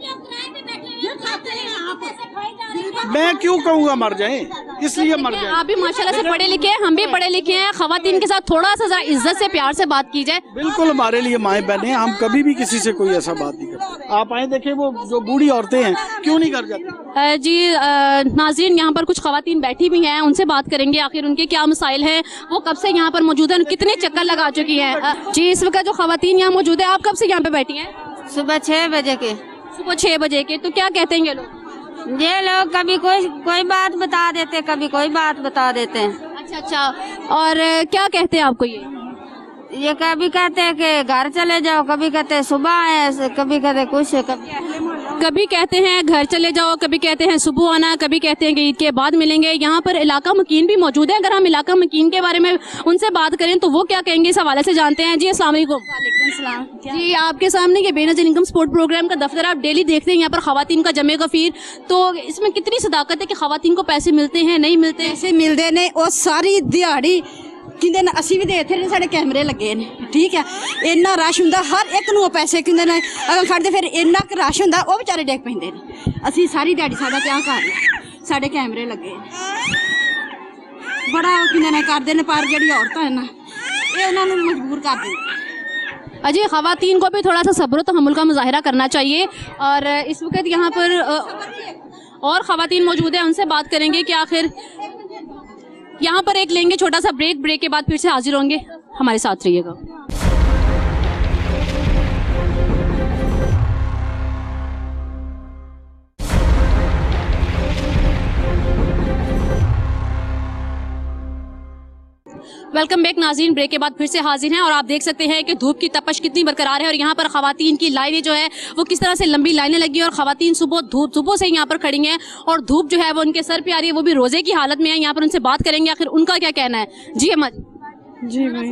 मैं क्यों कहूँगा मर जाएं, इसलिए मर जाएं। आप भी माशाल्लाह से पढ़े लिखे हैं, हम भी पढ़े लिखे हैं। ख़वातीन के साथ थोड़ा सा जरा इज्जत से प्यार से बात की जाए। बिल्कुल हमारे लिए माएँ बहनें, हम कभी भी किसी से कोई ऐसा बात नहीं करते। आप आए देखें, वो जो बूढ़ी औरतें हैं क्यों नहीं कर जाती। जी नाज़रीन, यहाँ पर कुछ ख़वातीन बैठी भी हैं, उनसे बात करेंगे आखिर उनके क्या मसाइल हैं, वो कब से यहाँ पर मौजूद हैं, कितने चक्कर लगा चुकी हैं। जी इस वक्त जो ख़वातीन यहाँ मौजूद है, आप कब से यहाँ पे बैठी हैं? सुबह 6 बजे के। सुबह 6 बजे के। तो क्या कहते हैं ये लोग कभी कोई बात बता देते, कभी कोई बात बता देते हैं। अच्छा, और क्या कहते हैं आपको ये कभी कहते हैं कि घर चले जाओ, कभी कहते हैं सुबह आए, कभी कहते कुछ, कभी कहते हैं घर चले जाओ, कभी कहते हैं सुबह आना, कभी कहते हैं कि ईद के बाद मिलेंगे। यहाँ पर इलाका मकीन भी मौजूद है। अगर हम इलाका मकीन के बारे में उनसे बात करें तो वो क्या कहेंगे, इस हवाले से जानते हैं। जी अस्सलाम वालेकुम। जी आपके सामने ये बेनज़ीर इनकम सपोर्ट प्रोग्राम का दफ्तर, आप डेली देखते हैं यहाँ पर ख़वातीन का जमे गफीर, तो इसमें कितनी सदाकत है कि ख़वातीन को पैसे मिलते हैं नहीं मिलते? पैसे मिलते ने और सारी दिहाड़ी किंदे ਅਸੀਂ ਵੀ ਦੇ ਇੱਥੇ ਨੇ ਸਾਡੇ ਕੈਮਰੇ ਲੱਗੇ ਨੇ ਠੀਕ ਹੈ ਇੰਨਾ ਰਸ਼ ਹੁੰਦਾ ਹਰ ਇੱਕ ਨੂੰ ਪੈਸੇ ਕਿੰਦੇ ਨੇ ਅਗਰ ਖੜਦੇ ਫਿਰ ਇੰਨਾ ਕੁ ਰਸ਼ ਹੁੰਦਾ ਉਹ ਵਿਚਾਰੇ ਡਿੱਗ ਪੈਂਦੇ ਨੇ ਅਸੀਂ ਸਾਰੀ ਦਿਹਾੜੀ ਸਾਡਾ ਕਿਆ ਕਰ ਸਾਡੇ ਕੈਮਰੇ ਲੱਗੇ ਬੜਾ ਕਿੰਦੇ ਨੇ ਕਰਦੇ ਨੇ ਪਰ ਜਿਹੜੀ ਔਰਤਾਂ ਹਨ ਇਹ ਉਹਨਾਂ ਨੂੰ ਮਜਬੂਰ ਕਰ ਦਿੰਦੇ। अजी ख़वातीन को भी थोड़ा सा सब्र तहम्मुल का मुजाहिरा करना चाहिए। और इस वक्त यहाँ पर और ख़वातीन मौजूद है, उनसे बात करेंगे कि आखिर यहाँ पर एक लेंगे छोटा सा ब्रेक के बाद फिर से हाजिर होंगे। हमारे साथ रहिएगा। वेलकम बैक नाज़रीन, ब्रेक के बाद फिर से हाजिर हैं और आप देख सकते हैं कि धूप की तपश कितनी बरकरार है और यहाँ पर ख़वातीन की लाइनें जो है वो किस तरह से लंबी लाइनें लगी हैं और ख़वातीन सुबह से यहाँ पर खड़ी हैं और धूप जो है वो उनके सर पे आ रही है, वो भी रोज़े की हालत में है। यहाँ पर उनसे बात करेंगे आखिर उनका क्या कहना है। जी अम्मा जी भाई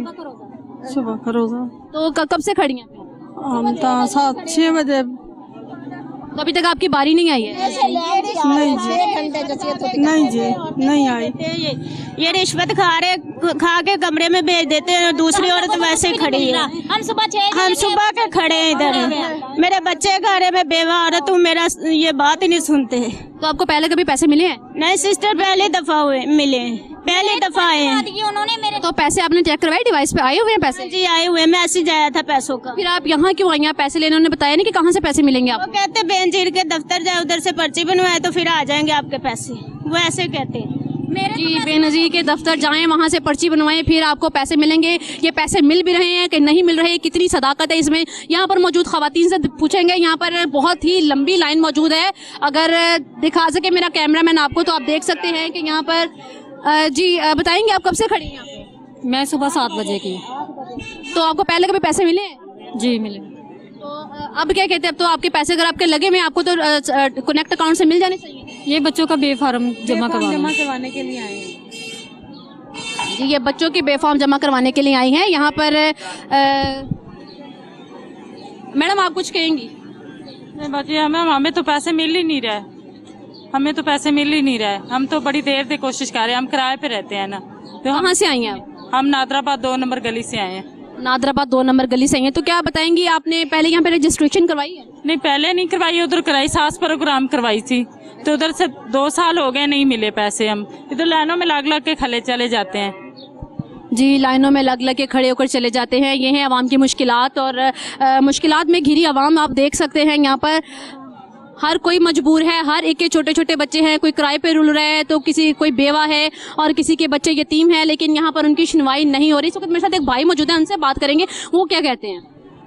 सुबह का रोजा तो कब से खड़ी हैं? हम तो 7-6 बजे। तो अभी तक आपकी बारी नहीं आई है? नहीं जी, नहीं जी, नहीं आई। ये रिश्वत खा के कमरे में भेज देते हैं, दूसरी औरत वैसे ही खड़ी है। हम सुबह के खड़े हैं इधर, मेरे बच्चे घर में बेवा औरत हूँ, मेरा ये बात ही नहीं सुनते। तो आपको पहले कभी पैसे मिले हैं? नहीं सिस्टर, पहली दफा मिले, पहली दफा आए हैं। उन्होंने मेरे तो पैसे आपने चेक करवाए, डिवाइस पे आए हुए हैं पैसे? जी आए हुए, मैसेज आया था पैसों का। फिर आप यहाँ क्यों आई हैं पैसे लेने? उन्होंने बताया नहीं कि कहाँ से पैसे मिलेंगे आपको? वो कहते बेनजीर के दफ्तर जाए, उधर से पर्ची बनवाए तो फिर आ जाएंगे आपके पैसे, वो ऐसे कहते हैं। जी बेनज़ीर के दफ्तर जाएं, वहाँ से पर्ची बनवाएं, फिर आपको पैसे मिलेंगे। ये पैसे मिल भी रहे हैं कि नहीं मिल रहे, कितनी सदाकत है इसमें, यहाँ पर मौजूद ख़वातीन से पूछेंगे। यहाँ पर बहुत ही लंबी लाइन मौजूद है, अगर दिखा सके मेरा कैमरामैन आपको तो आप देख सकते हैं कि यहाँ पर। जी बताएंगे आप कब से खड़ी हैं? मैं सुबह 7 बजे की। तो आपको पहले कभी पैसे मिले हैं? जी मिले। तो अब क्या कहते हैं, अब तो आपके पैसे अगर आपके लगे में आपको तो कनेक्ट अकाउंट से मिल जाने चाहिए। ये बच्चों का बेफार्म जमा करवाने के लिए आए हैं। जी ये बच्चों की बेफॉर्म जमा करवाने के लिए आई हैं यहाँ पर। मैडम आप कुछ कहेंगी? बच्चे हमें तो पैसे मिल ही नहीं रहे, हमें तो पैसे मिल ही नहीं रहे। हम तो बड़ी देर से कोशिश कर रहे हैं, हम किराए पे रहते हैं ना। तो कहाँ से आई हैं आप? हम नादराबाद 2 नंबर गली से आए हैं। नादराबाद 2 नंबर गली से आई हैं। तो क्या बताएंगी, आपने पहले यहाँ पे रजिस्ट्रेशन करवाई है? नहीं पहले नहीं करवाई, उधर कराई, सास प्रोग्राम करवाई थी, तो उधर से 2 साल हो गए नहीं मिले पैसे। हम इधर लाइनों में लग लग के खले चले जाते हैं। जी, लाइनों में लग लग के खड़े होकर चले जाते हैं। ये हैं आवाम की मुश्किलात, और मुश्किलात में घिरी आवाम आप देख सकते हैं। यहाँ पर हर कोई मजबूर है, हर एक के छोटे छोटे बच्चे हैं, कोई किराए पे रुल रहा है, तो कोई बेवा है और किसी के बच्चे यतीम है, लेकिन यहाँ पर उनकी सुनवाई नहीं हो रही। इस वक्त मेरे साथ एक भाई मौजूद है, उनसे बात करेंगे, वो क्या कहते हैं।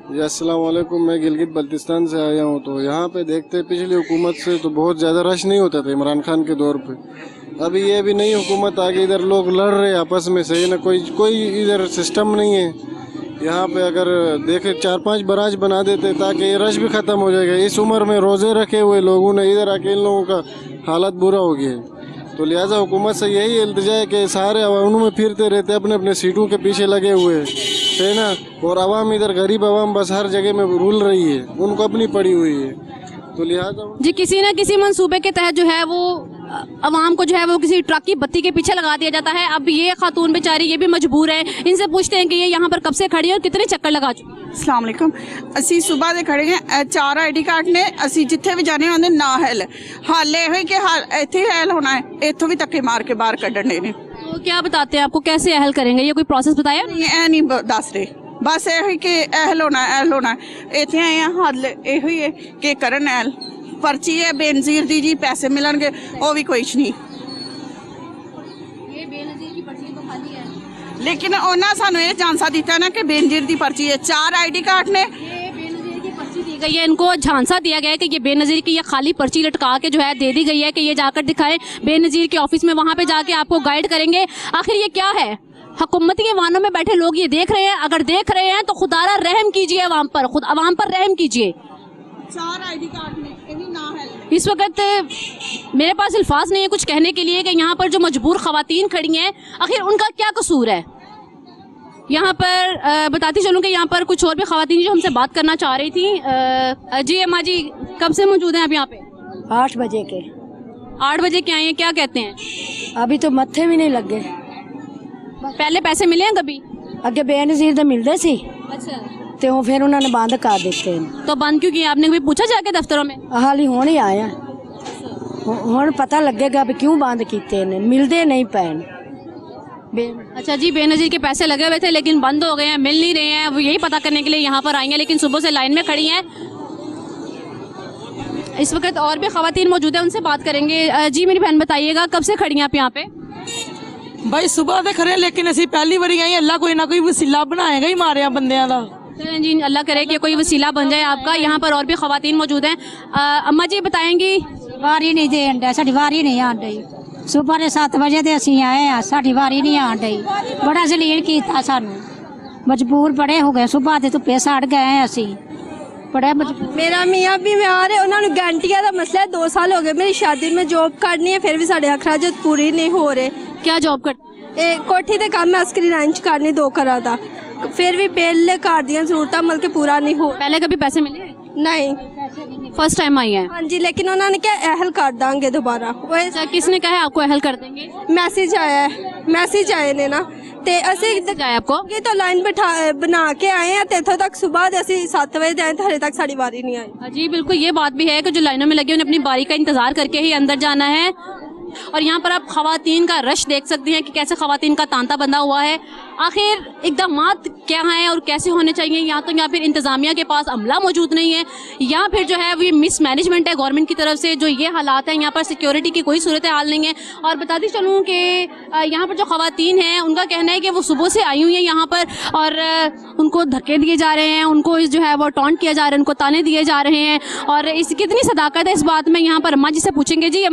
जी अस्सलाम वालेकुम, मैं गिलगित बल्तिस्तान से आया हूँ। तो यहाँ पे देखते पिछली हुकूमत से तो बहुत ज़्यादा रश नहीं होता था इमरान खान के दौर पे। अभी ये भी नई हुकूमत आ गई, इधर लोग लड़ रहे आपस में, सही ना, कोई इधर सिस्टम नहीं है यहाँ पे। अगर देखे 4-5 बराज बना देते ताकि ये रश भी ख़त्म हो जाएगा। इस उम्र में रोज़े रखे हुए लोगों ने इधर आके इन लोगों का हालत बुरा हो गया है। तो लिहाजा हुकूमत से यही इल्तिजा है कि सारे अवाम में फिरते रहते, अपने अपने सीटों के पीछे लगे हुए हैं, है ना, और अवाम इधर गरीब अवाम बस हर जगह में रूल रही है, उनको अपनी पड़ी हुई है। तो लिहाजा जी किसी न किसी मंसूबे के तहत जो है वो अवाम को जो है वो किसी ट्रक की बत्ती के पीछे लगा दिया जाता है। अब ये खातून बेचारी ये भी मजबूर है, इनसे पूछते हैं कि ये यहाँ पर कब से खड़ी है और कितने चक्कर लगा चुकी। अस्सलाम वालेकुम, ਅਸੀਂ ਸਵੇਰ ਦੇ ਖੜੇ ਹਾਂ, 4 ਆਈਡੀ ਕਾਰਡ ਨੇ, ਅਸੀਂ ਜਿੱਥੇ ਵੀ ਜਾਣੇ ਹੁੰਦੇ ਨਾ ਹੈਲ ਹਾਲ ਇਹ ਹੋਈ ਕਿ ਇੱਥੇ ਹੈਲ ਹੋਣਾ ਹੈ, ਇੱਥੋਂ ਵੀ ਧੱਕੇ ਮਾਰ ਕੇ ਬਾਹਰ ਕੱਢਣੇ ਨੇ। तो क्या बताते हैं आपको, कैसे अहल करेंगे, ये कोई प्रोसेस बताया? ਇਹ ਨਹੀਂ ਦੱਸ ਰਹੇ, ਬਸ ਇਹ ਹੀ ਕਿ ਐਹਲ ਹੋਣਾ ਇੱਥੇ ਆਏ ਆ, ਹੱਲ ਇਹੋ ਹੀ ਹੈ ਕਿ ਕਰਨ ਐਹਲ। पर्ची है बेनजीर दी जी, पैसे मिलनगे, वो भी कुछ नहीं। ये बेनजीर की पर्ची तो खाली है, लेकिन उन्होंने सानू ये झांसा दिता ना कि बेनजीर दी पर्ची है। 4 आईडी कार्ड ने, ये बेनजीर की पर्ची दी गई है, इनको झांसा दिया गया है कि ये बेनजीर की ये खाली पर्ची लटका के जो है दे दी गई है कि ये जाकर दिखाएं बेनजीर के ऑफिस में, वहां पे जाके आपको गाइड करेंगे। आखिर ये क्या है? हुकूमती वाहनों में बैठे लोग ये देख रहे हैं, अगर देख रहे हैं तो खुदारा रहम कीजिए अवाम पर, खुद अवाम पर रहम कीजिए। 4 आईडी कार्ड ने, यही ना है। इस वक्त मेरे पास अल्फाज नहीं है कुछ कहने के लिए कि यहाँ पर जो मजबूर खवातीन खड़ी हैं, आखिर उनका क्या कसूर है। यहाँ पर बताती चलूँ कि यहाँ पर कुछ और भी खवातीन जो हमसे बात करना चाह रही थी। जी अम्मा जी, कब से मौजूद हैं आप यहाँ पे? 8 बजे के। 8 बजे के आए हैं, क्या कहते हैं? अभी तो मत्थे भी नहीं लगे। पहले पैसे मिले हैं कभी? अगे बेनजीर दे मिलते सी, अच्छा, ते वो फिर उन्होंने बंद कर दिते। तो बंद क्यों किया आपने, कभी पूछा जाके दफ्तरों में? हाली हुण ही आया, हुण पता लगेगा भी क्यों बंद किए ने, मिलते नहीं पैन। अच्छा जी, बेनजीर के पैसे लगे हुए थे लेकिन बंद हो गए हैं, मिल नहीं रहे हैं, वो यही पता करने के लिए यहाँ पर आई हैं, लेकिन सुबह से लाइन में खड़ी हैं। इस वक्त और भी खवातीन मौजूद है, उनसे बात करेंगे। जी मेरी बहन बताइएगा, कब से खड़ी हैं आप यहाँ पे? भाई सुबह तो खड़े, लेकिन असी पहली बारी आई, अल्लाह कोई ना कोई वसीला बनाएगा ही मारे बंदियां दा। चलें जी, अल्लाह करे कि कोई वसीला बन जाए आपका। यहाँ पर और भी खवातीन मौजूद हैं। अम्मा जी बताएंगी। वारी नहीं देन डे, साडी वारी नहीं आन डई। सुबह ने 7 बजे ते असी आए हैं, साडी वारी नहीं आन डई। बड़ा जलील कीता सानू, मजबूर बड़े हो गए, सुबह दे धुप्पे सड़ गए हैं असी, बड़े मजबूर। मेरा मियाँ भी बीमार है, उन्होंने गारंटिया का मसला है, 2 साल हो गए मेरी शादी में जॉब करनी है, फिर भी साढ़े अखराज पूरी नहीं हो रहे। क्या जॉब करते? कोठी ते काम अस्करी लाइन च करनी 2 करा था, फिर भी बिल घर दियां जरूरतां मतलब के पूरा नहीं हो। पहले कभी पैसे मिले? नहीं, फर्स्ट टाइम आई है। हाँ जी, लेकिन उन्होंने क्या अहल कर देंगे दोबारा। किसने कहा है आपको अहल कर देंगे? मैसेज आया है, मैसेज आए ने ना, ते असी जाए आपको ये तो लाइन बना के आए हैं, ते इथों तक सुबह दे असी 7 बजे आए, हले तक साड़ी बारी नहीं आई। जी बिल्कुल, ये बात भी है कि जो लाइनों में लगे उन्हें अपनी बारी का इंतजार करके ही अंदर जाना है। और यहाँ पर आप खवातीन का रश देख सकती हैं कि कैसे खवातीन का तांता बंधा हुआ है। आखिर इक़दामात क्या हैं और कैसे होने चाहिए, या फिर इंतज़ामिया के पास अमला मौजूद नहीं है, या फिर जो है वो मिसमैनेजमेंट है गवर्नमेंट की तरफ से, जो ये हालात हैं। यहाँ पर सिक्योरिटी की कोई सूरत हाल नहीं है। और बताती चलूँ कि यहाँ पर जो खवातीन हैं उनका कहना है कि वो सुबह से आई हुई हैं यहाँ पर, और उनको धक्के दिए जा रहे हैं, उनको जो है वो टॉन्ट किया जा रहा है, उनको ताने दिए जा रहे हैं। और इस कितनी सदाकत है इस बात में, यहाँ पर अम्मा जी से पूछेंगे। जी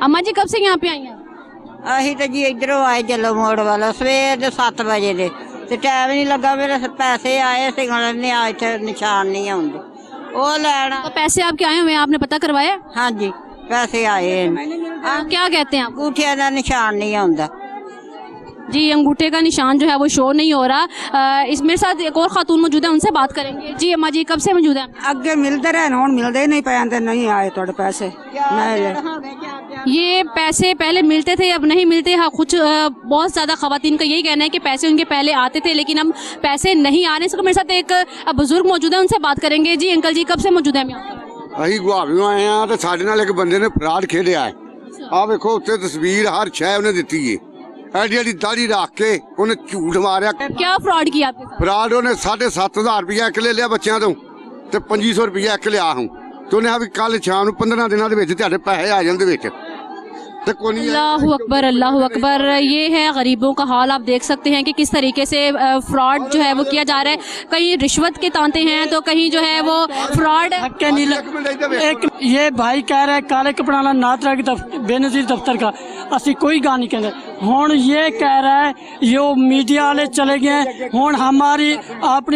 अम्मा जी कब से यहाँ पे आई हैं? अही तो जी इधरों आए जलो मोड़ वाला, सवेर दे 7 बजे दे, ते टाइम नहीं लगा, मेरे पैसे आए थे, इतने निशान नहीं आते वो लैना। तो पैसे आपके आए हुए हैं, आपने पता करवाया? हाँ जी, पैसे आए हैं। क्या कहते हैं आप? अंगूठिया का निशान नहीं आता। जी अंगूठे का निशान जो है वो शो नहीं हो रहा। इस मेरे साथ एक और खातून मौजूद है, उनसे बात करेंगे। जी अम्मा जी, कब से मौजूद है? ਅੱਗੇ ਮਿਲਦੇ ਰਹੇ ਹੁਣ ਮਿਲਦੇ ਹੀ ਨਹੀਂ ਪਏ ਤੇ ਨਹੀਂ ਆਏ ਤੁਹਾਡੇ ਪੈਸੇ ये पैसे पहले मिलते थे, अब नहीं मिलते। हाँ, कुछ बहुत ज़्यादा खवातीन का यही कहना है कि पैसे उनके पहले आते थे लेकिन अब पैसे नहीं आ रहे। इसको मेरे साथ एक बुजुर्ग मौजूद है, उनसे बात करेंगे। जी अंकल जी, कब से मौजूद है? ਅਸੀਂ ਗੁਹਾਵੀਓਂ ਆਏ ਆ ਤੇ ਸਾਡੇ ਨਾਲ ਇੱਕ ਬੰਦੇ ਨੇ ਫਰਾਡ ਖੇਡਿਆ ਹੈ। ਆ ਵੇਖੋ ਉੱਤੇ ਤਸਵੀਰ ਹਰ ਸ਼ੈ ਉਹਨੇ ਦਿੱਤੀ ਏ। ਐਡੀ ਐਡੀ ਦਾੜੀ ਰੱਖ ਕੇ ਉਹਨੇ ਝੂਠ ਮਾਰਿਆ। क्या फ्रॉड किया आपके साथ? ਫਰਾਡ ਉਹਨੇ 7,500 ਰੁਪਇਆ ਇੱਕ ਲੈ ਲਿਆ ਬੱਚਿਆਂ ਤੋਂ ਤੇ 2500 ਰੁਪਇਆ ਇੱਕ ਲਿਆ ਹੂੰ ਤੇ ਉਹਨੇ ਆ ਵੀ ਕੱਲ ਸ਼ਾਮ ਨੂੰ 15 ਦਿਨਾਂ ਦੇ ਵਿੱਚ ਤੁਹਾਡੇ ਪੈਸੇ ਆ ਜਾਂਦੇ ਵਿੱਚ ਤੇ ਕੋਈ ਨਹੀਂ। अल्लाहु अकबर, अल्लाहु अकबर। ये है गरीबों का हाल। आप देख सकते हैं कि किस तरीके से फ्रॉड जो है वो किया जा रहा है। कहीं रिश्वत के तांते हैं तो कहीं जो है वो फ्रॉड। एक ये भाई कह रहा है काले कपड़ा वाला नातरा की बेनजीर दफ्तर का असि कोई गा नहीं कहते। हुण ये कह रहा है यो मीडिया वाले चले गए हुण हमारी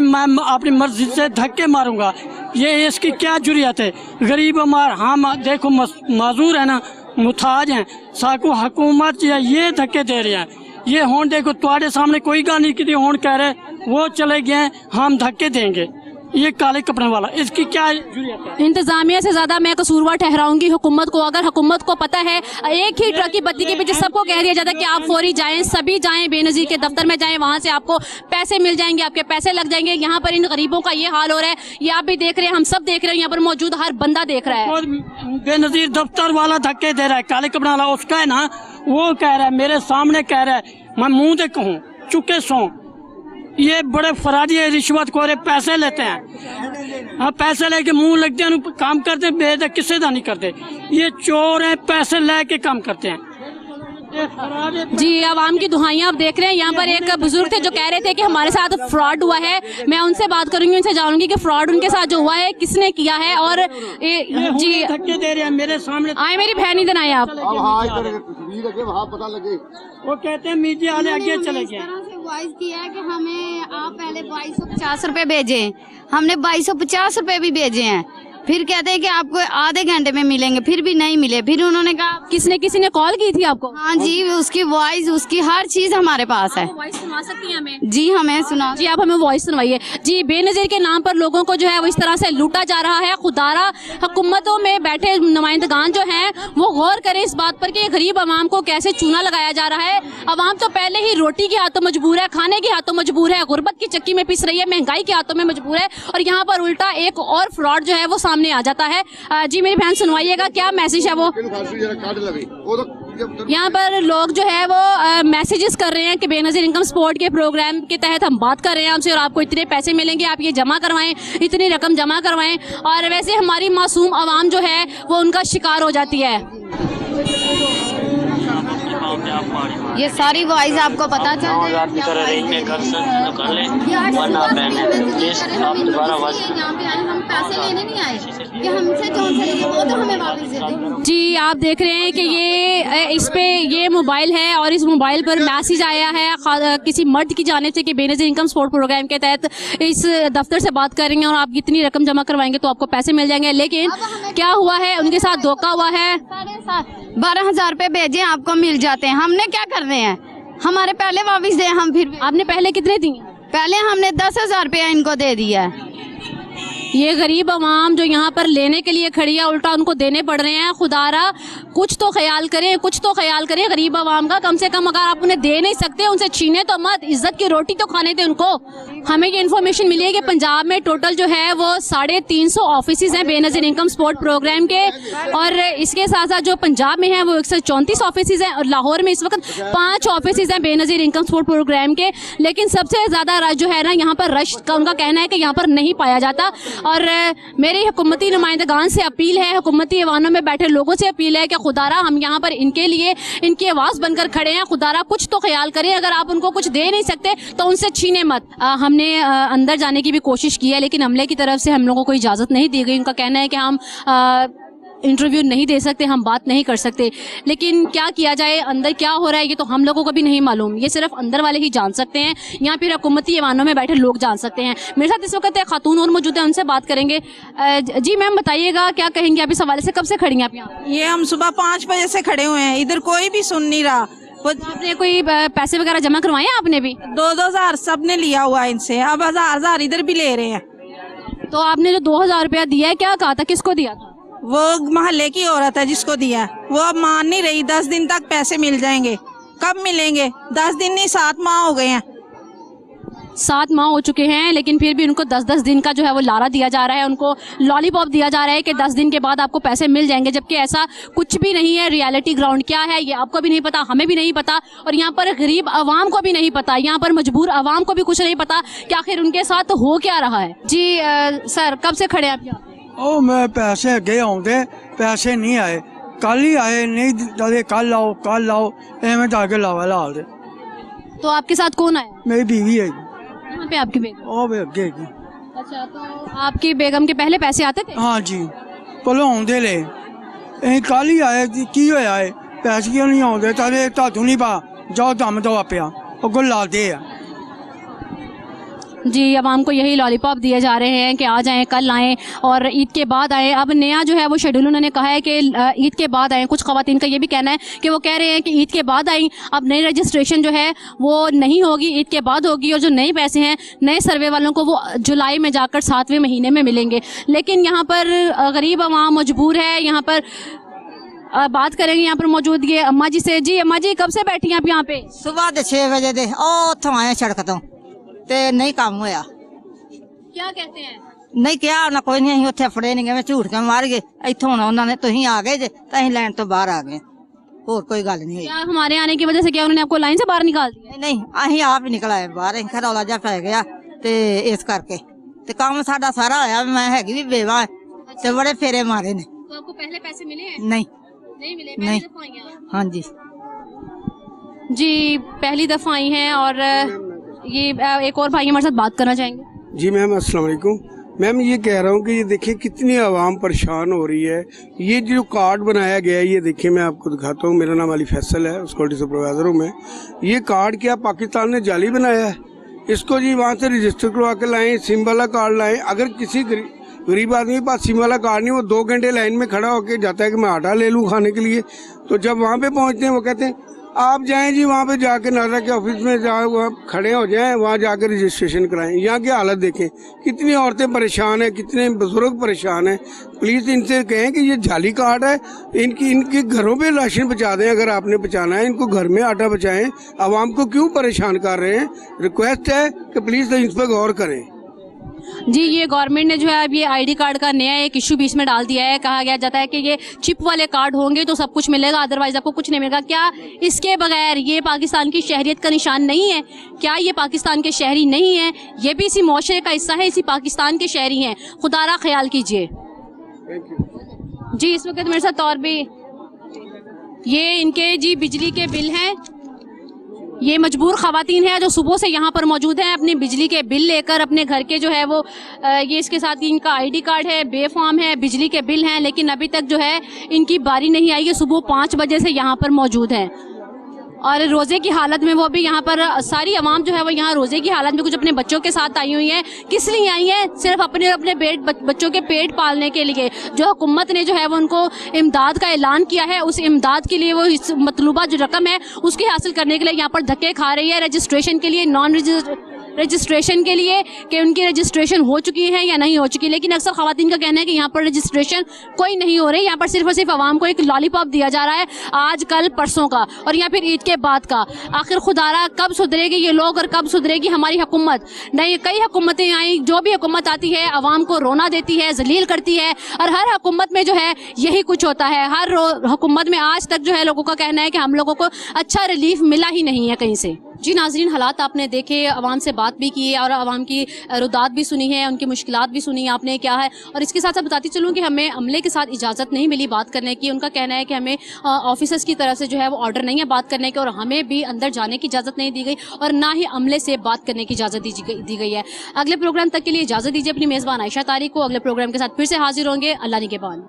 मैं अपनी मर्जी से धक्के मारूंगा। ये इसकी क्या जुर्रियत है? गरीब हमार हम देखो माजूर है ना, मुताज हैं, साकू हुकूमत ये धक्के दे रहे हैं। ये हुण देखो तुम्हारे सामने कोई गा नहीं की हुण कह रहे वो चले गए हम धक्के देंगे। ये काले कपड़े वाला इसकी क्या जुर्रियत है? इंतजामिया से ज्यादा मैं कसूरवार ठहराऊंगी हुकूमत को। अगर हुकूमत को पता है एक ही ट्रक की बत्ती के पीछे सबको कह दिया जाता है कि आप फौरी जाएं, सभी जाएं, बेनजीर के दफ्तर में जाएं, वहां से आपको पैसे मिल जाएंगे, आपके पैसे लग जाएंगे। यहाँ पर इन गरीबों का ये हाल हो रहा है। ये आप भी देख रहे हैं, हम सब देख रहे हैं, यहाँ पर मौजूद हर बंदा देख रहा है। बेनजीर दफ्तर वाला धक्के दे रहा है, काले कपड़ा वाला उसका है ना, वो कह रहा है मेरे सामने कह रहा है, मैं मुंह दे कहूँ चुके सो ये बड़े फराजी है, रिश्वत खोरे, पैसे लेते हैं। हाँ, पैसे लेके मुंह लगते हैं, काम करते बेहद किसी का नहीं करते। ये चोर हैं, पैसे लेके काम करते हैं। जी आवाम की दुहाइयाँ आप देख रहे हैं। यहाँ पर एक बुजुर्ग थे जो कह रहे थे कि हमारे साथ फ्रॉड हुआ है। मैं उनसे बात करूंगी, उनसे जानूंगी कि फ्रॉड उनके साथ जो हुआ है किसने किया है। और जी धक्के दे रहे हैं मेरे सामने। आए मेरी बहन, इधर आए आप। पता लगे वो कहते हैं मीडिया वाले आगे चले गए। वॉइस किया है कि हमें आप पहले 2250 रुपए भेजे, हमने 2250 रुपए भी भेजे हैं। फिर कहते हैं कि आपको आधे घंटे में मिलेंगे, फिर भी नहीं मिले। फिर उन्होंने कहा किसी ने कॉल की थी आपको? हाँ जी, उसकी वॉइस, उसकी हर चीज हमारे पास है। वॉइस सुना सकती हैं हमें? जी हमें सुना। जी आप हमें वॉइस सुनवाइए। जी बेनजीर के नाम पर लोगों को जो है वो इस तरह से लूटा जा रहा है। खुदारा हुकूमतों में बैठे नुमाइंदगान जो हैं वो गौर करें इस बात पर कि गरीब आवाम को कैसे चूना लगाया जा रहा है। आवाम तो पहले ही रोटी के हाथों मजबूर है, खाने के हाथों मजबूर है, गुर्बत की चक्की में पिस रही है, महंगाई के हाथों में मजबूर है, और यहाँ पर उल्टा एक और फ्रॉड जो है वो सामने आ जाता है। जी मेरी बहन सुनवाइएगा, क्या मैसेज है वो? यहाँ पर लोग जो है वो मैसेजेस कर रहे हैं कि बेनजीर इनकम सपोर्ट के प्रोग्राम के तहत हम बात कर रहे हैं आपसे और आपको इतने पैसे मिलेंगे, आप ये जमा करवाएं, इतनी रकम जमा करवाएं। और वैसे हमारी मासूम आवाम जो है वो उनका शिकार हो जाती है। ये सारी वॉइस आपको पता चल जाए। यहाँ पे आए हम पैसे लेने नहीं आए कि हमसे जो वो तो हमें वापस दे दे। जी आप देख रहे हैं कि ये इस पे ये मोबाइल है और इस मोबाइल पर मैसेज आया है किसी मर्द की जानिब से कि बेनजीर इनकम सपोर्ट प्रोग्राम के तहत इस दफ्तर से बात करेंगे और आप इतनी रकम जमा करवाएंगे तो आपको पैसे मिल जाएंगे। लेकिन क्या हुआ है, उनके साथ धोखा हुआ है। 12,000 रुपए भेजे, आपको मिल जाते हैं। हमने क्या करने हैं, हमारे पहले वापस दे। हम फिर आपने पहले कितने दिए? पहले हमने 10,000 रुपया इनको दे दिया है। ये गरीब आवाम जो यहाँ पर लेने के लिए खड़ी है उल्टा उनको देने पड़ रहे हैं। खुदारा कुछ तो ख्याल करें, कुछ तो ख्याल करें गरीब आवाम का। कम से कम अगर आप उन्हें दे नहीं सकते उनसे छीने तो मत, इज्जत की रोटी तो खाने थे उनको। हमें ये इन्फॉर्मेशन मिली है कि पंजाब में टोटल जो है वो 350 ऑफिस हैं बेनजीर इनकम सपोर्ट प्रोग्राम के, और इसके साथ साथ जो पंजाब में है वो 134 ऑफिस हैं, और लाहौर में इस वक्त 5 ऑफिस हैं बेनजीर इनकम सपोर्ट प्रोग्राम के। लेकिन सबसे ज्यादा रश जो है ना यहाँ पर रश का उनका कहना है कि यहाँ पर नहीं पाया जाता। और मेरी हुकूमती नुमाइंदगान से अपील है, हुकूमती ऐवानों में बैठे लोगों से अपील है कि खुदारा हम यहाँ पर इनके लिए इनकी आवाज़ बनकर खड़े हैं। खुदारा कुछ तो ख्याल करें, अगर आप उनको कुछ दे नहीं सकते तो उनसे छीने मत। हमने अंदर जाने की भी कोशिश की है लेकिन अमले की तरफ से हम लोगों को इजाज़त नहीं दी गई। उनका कहना है कि हम इंटरव्यू नहीं दे सकते, हम बात नहीं कर सकते। लेकिन क्या किया जाए, अंदर क्या हो रहा है ये तो हम लोगों को भी नहीं मालूम, ये सिर्फ अंदर वाले ही जान सकते हैं या फिर हुकूमती ऐवानों में बैठे लोग जान सकते हैं। मेरे साथ इस वक्त एक खातून और मौजूद है, उनसे बात करेंगे। जी मैम बताइएगा क्या कहेंगे आप इस हवाले से, कब से खड़ी हैं आप यहाँ? ये हम सुबह 5 बजे से खड़े हुए हैं, इधर कोई भी सुन नहीं रहा। आपने कोई पैसे वगैरह जमा करवाए हैं आपने भी? 2-2 हजार सबने लिया हुआ है इनसे, अब 1000 इधर भी ले रहे हैं। तो आपने जो 2000 रुपया दिया है, क्या कहा था, किसको दिया था? वो मोहल्ले की औरत है जिसको दिया है, वो अब मान नहीं रही। 10 दिन तक पैसे मिल जाएंगे। कब मिलेंगे? 10 दिन नहीं, 7 माह हो गए हैं। 7 माह हो चुके हैं, लेकिन फिर भी उनको 10-10 दिन का जो है वो लारा दिया जा रहा है, उनको लॉलीपॉप दिया जा रहा है कि 10 दिन के बाद आपको पैसे मिल जाएंगे, जबकि ऐसा कुछ भी नहीं है। रियलिटी ग्राउंड क्या है ये आपको भी नहीं पता, हमें भी नहीं पता, और यहाँ पर गरीब आवाम को भी नहीं पता, यहाँ पर मजबूर आवाम को भी कुछ नहीं पता कि आखिर उनके साथ हो क्या रहा है। जी सर, कब से खड़े आप यहाँ? ओ मैं पैसे अगे आउंदे, पैसे नहीं आए, कल ही आए, नहीं दे कल आओ एवं जाके लावा लाल दे। तो आपके साथ कौन आया? मेरी बीवी है। कहाँ पे आपकी बेगम? ओ वे अगे की। अच्छा, तो आपकी बेगम के पहले पैसे आते थे? हाँ जी, पहले आउंदे ले, कल ही आए, की होया है, पैसे क्यों नहीं आउंदे? ताले धातू नहीं पा, जाओ दम दवा पिया, अगो ला दे। जी, आवाम को यही लॉलीपॉप दिए जा रहे हैं कि आ जाएं, कल आएं और ईद के बाद आएं। अब नया जो है वो शेड्यूल उन्होंने कहा है कि ईद के बाद आएं। कुछ ख़वातीन का ये भी कहना है कि वो कह रहे हैं कि ईद के बाद आएं। अब नई रजिस्ट्रेशन जो है वो नहीं होगी, ईद के बाद होगी, और जो नए पैसे हैं नए सर्वे वालों को वो जुलाई में जाकर 7वें महीने में मिलेंगे। लेकिन यहाँ पर गरीब आवाम मजबूर है। यहाँ पर बात करेंगे यहाँ पर मौजूद ये अम्मा जी से। जी अम्मा जी, कब से बैठी हैं आप यहाँ पे? सुबह के 6 बजे दे उतों आए सड़क तो ते नहीं काम होया। क्या कहते हैं? नहीं क्या ना कोई नहीं, उत्थे फड़े नहीं गए, मैं झूठ के मार गए। इत्थों उन्होंने तुम आ गए जे, तो लाइन तो बाहर आ गए, और कोई गल नहीं हुई। क्या हमारे आने की वजह से क्या उन्होंने आपको लाइन से बाहर निकाल दिया? नहीं, अहीं आप ही निकल आए बाहर, रौला जा पै गया ते इस करके ते काम साडा सारा होया। मैं हैगी भी बेवा ते बड़े फेरे मारे ने। तो आपको पहले पैसे मिले हैं? नहीं मिले? नहीं। हाँ जी जी, पहली दफा आई हैं। और ये एक और भाई हमारे साथ बात करना चाहेंगे। जी मैम, अस्सलाम वालेकुम। मैम ये कह रहा हूँ कि ये देखिए कितनी आवाम परेशान हो रही है। ये जो कार्ड बनाया गया है, ये देखिए मैं आपको दिखाता हूँ। मेरा नाम अली फैसल है, सिक्योरिटी सुपरवाइजर हूँ मैं। ये कार्ड क्या पाकिस्तान ने जाली बनाया है? इसको जी वहाँ से रजिस्टर करवा के लाएँ, सिम वाला कार्ड लाएँ। अगर किसी गरीब आदमी के पास सिम वाला कार्ड नहीं, वो 2 घंटे लाइन में खड़ा होकर जाता है कि मैं आटा ले लूँ खाने के लिए। तो जब वहाँ पे पहुँचते हैं वो कहते हैं आप जाएं जी वहाँ पे जाके नारा के ऑफिस में वहाँ खड़े हो जाएं, वहाँ जाकर रजिस्ट्रेशन कराएं। यहाँ की हालत देखें, कितनी औरतें परेशान हैं, कितने बुजुर्ग परेशान हैं। प्लीज़ इनसे कहें कि ये जाली कार्ड है, इनके घरों पे राशन पहुँचा दें। अगर आपने पहुँचाना है, इनको घर में आटा पहुँचाएं। आवाम को क्यों परेशान कर रहे हैं? रिक्वेस्ट है कि प्लीज़ इन पर गौर करें। जी, ये गवर्नमेंट ने जो है अब ये आईडी कार्ड का नया एक इशू बीच में डाल दिया है। कहा गया जाता है कि ये चिप वाले कार्ड होंगे तो सब कुछ मिलेगा, अदरवाइज आपको कुछ नहीं मिलेगा। क्या इसके बगैर ये पाकिस्तान की शहरियत का निशान नहीं है? क्या ये पाकिस्तान के शहरी नहीं है? ये भी इसी मुआशरे का हिस्सा है, इसी पाकिस्तान के शहरी हैं। खुदारा ख्याल कीजिए। जी, इस वक्त मेरे साथ और भी ये इनके जी बिजली के बिल हैं। ये मजबूर ख़वातीन है जो सुबह से यहाँ पर मौजूद हैं, अपने बिजली के बिल लेकर अपने घर के जो है वो ये इसके साथ इनका आईडी कार्ड है, बेफार्म है, बिजली के बिल हैं, लेकिन अभी तक जो है इनकी बारी नहीं आई है। सुबह 5 बजे से यहाँ पर मौजूद हैं और रोज़े की हालत में वो भी यहाँ पर सारी आवाम जो है वो यहाँ रोज़े की हालत में कुछ अपने बच्चों के साथ आई हुई है। किस लिए आई है? सिर्फ अपने अपने बच्चों के पेट पालने के लिए। जो हुकूमत ने जो है वो उनको इमदाद का ऐलान किया है, उस इमदाद के लिए वो इस मतलूबा जो रकम है उसकी हासिल करने के लिए यहाँ पर धक्के खा रही है। रजिस्ट्रेशन के लिए, नॉन रजिस्ट्रेशन के लिए कि उनकी रजिस्ट्रेशन हो चुकी है या नहीं हो चुकी। लेकिन अक्सर ख़वातीन का कहना है कि यहाँ पर रजिस्ट्रेशन कोई नहीं हो रही। यहाँ पर सिर्फ और सिर्फ आवाम को एक लॉलीपॉप दिया जा रहा है, आज कल परसों का और या फिर ईद के बाद का। आखिर खुदारा कब सुधरेगी ये लोग और कब सुधरेगी हमारी हुकूमत? नहीं, कई हुकूमतें आई, जो भी हुकूमत आती है आवाम को रोना देती है, जलील करती है, और हर हुकूमत में जो है यही कुछ होता है। हर हुकूमत में आज तक जो है लोगों का कहना है कि हम लोगों को अच्छा रिलीफ मिला ही नहीं है कहीं से। जी नाज़रीन, हालात आपने देखे, आवाम से बात भी की है और आवाम की रुदात भी सुनी है, उनकी मुश्किलात भी सुनी आपने क्या है। और इसके साथ साथ बताती चलूँ कि हमें अमले के साथ इजाज़त नहीं मिली बात करने की। उनका कहना है कि हमें ऑफिसर्स की तरफ से जो है वो ऑर्डर नहीं है बात करने के, और हमें भी अंदर जाने की इजाज़त नहीं दी गई और ना ही अमले से बात करने की इजाज़त दी गई है। अगले प्रोग्राम तक के लिए इजाज़त दीजिए। अपनी मेज़बान आयशा तारिक को अगले प्रोग्राम के साथ फिर से हाजिर होंगे। अल्लाह निगहबान।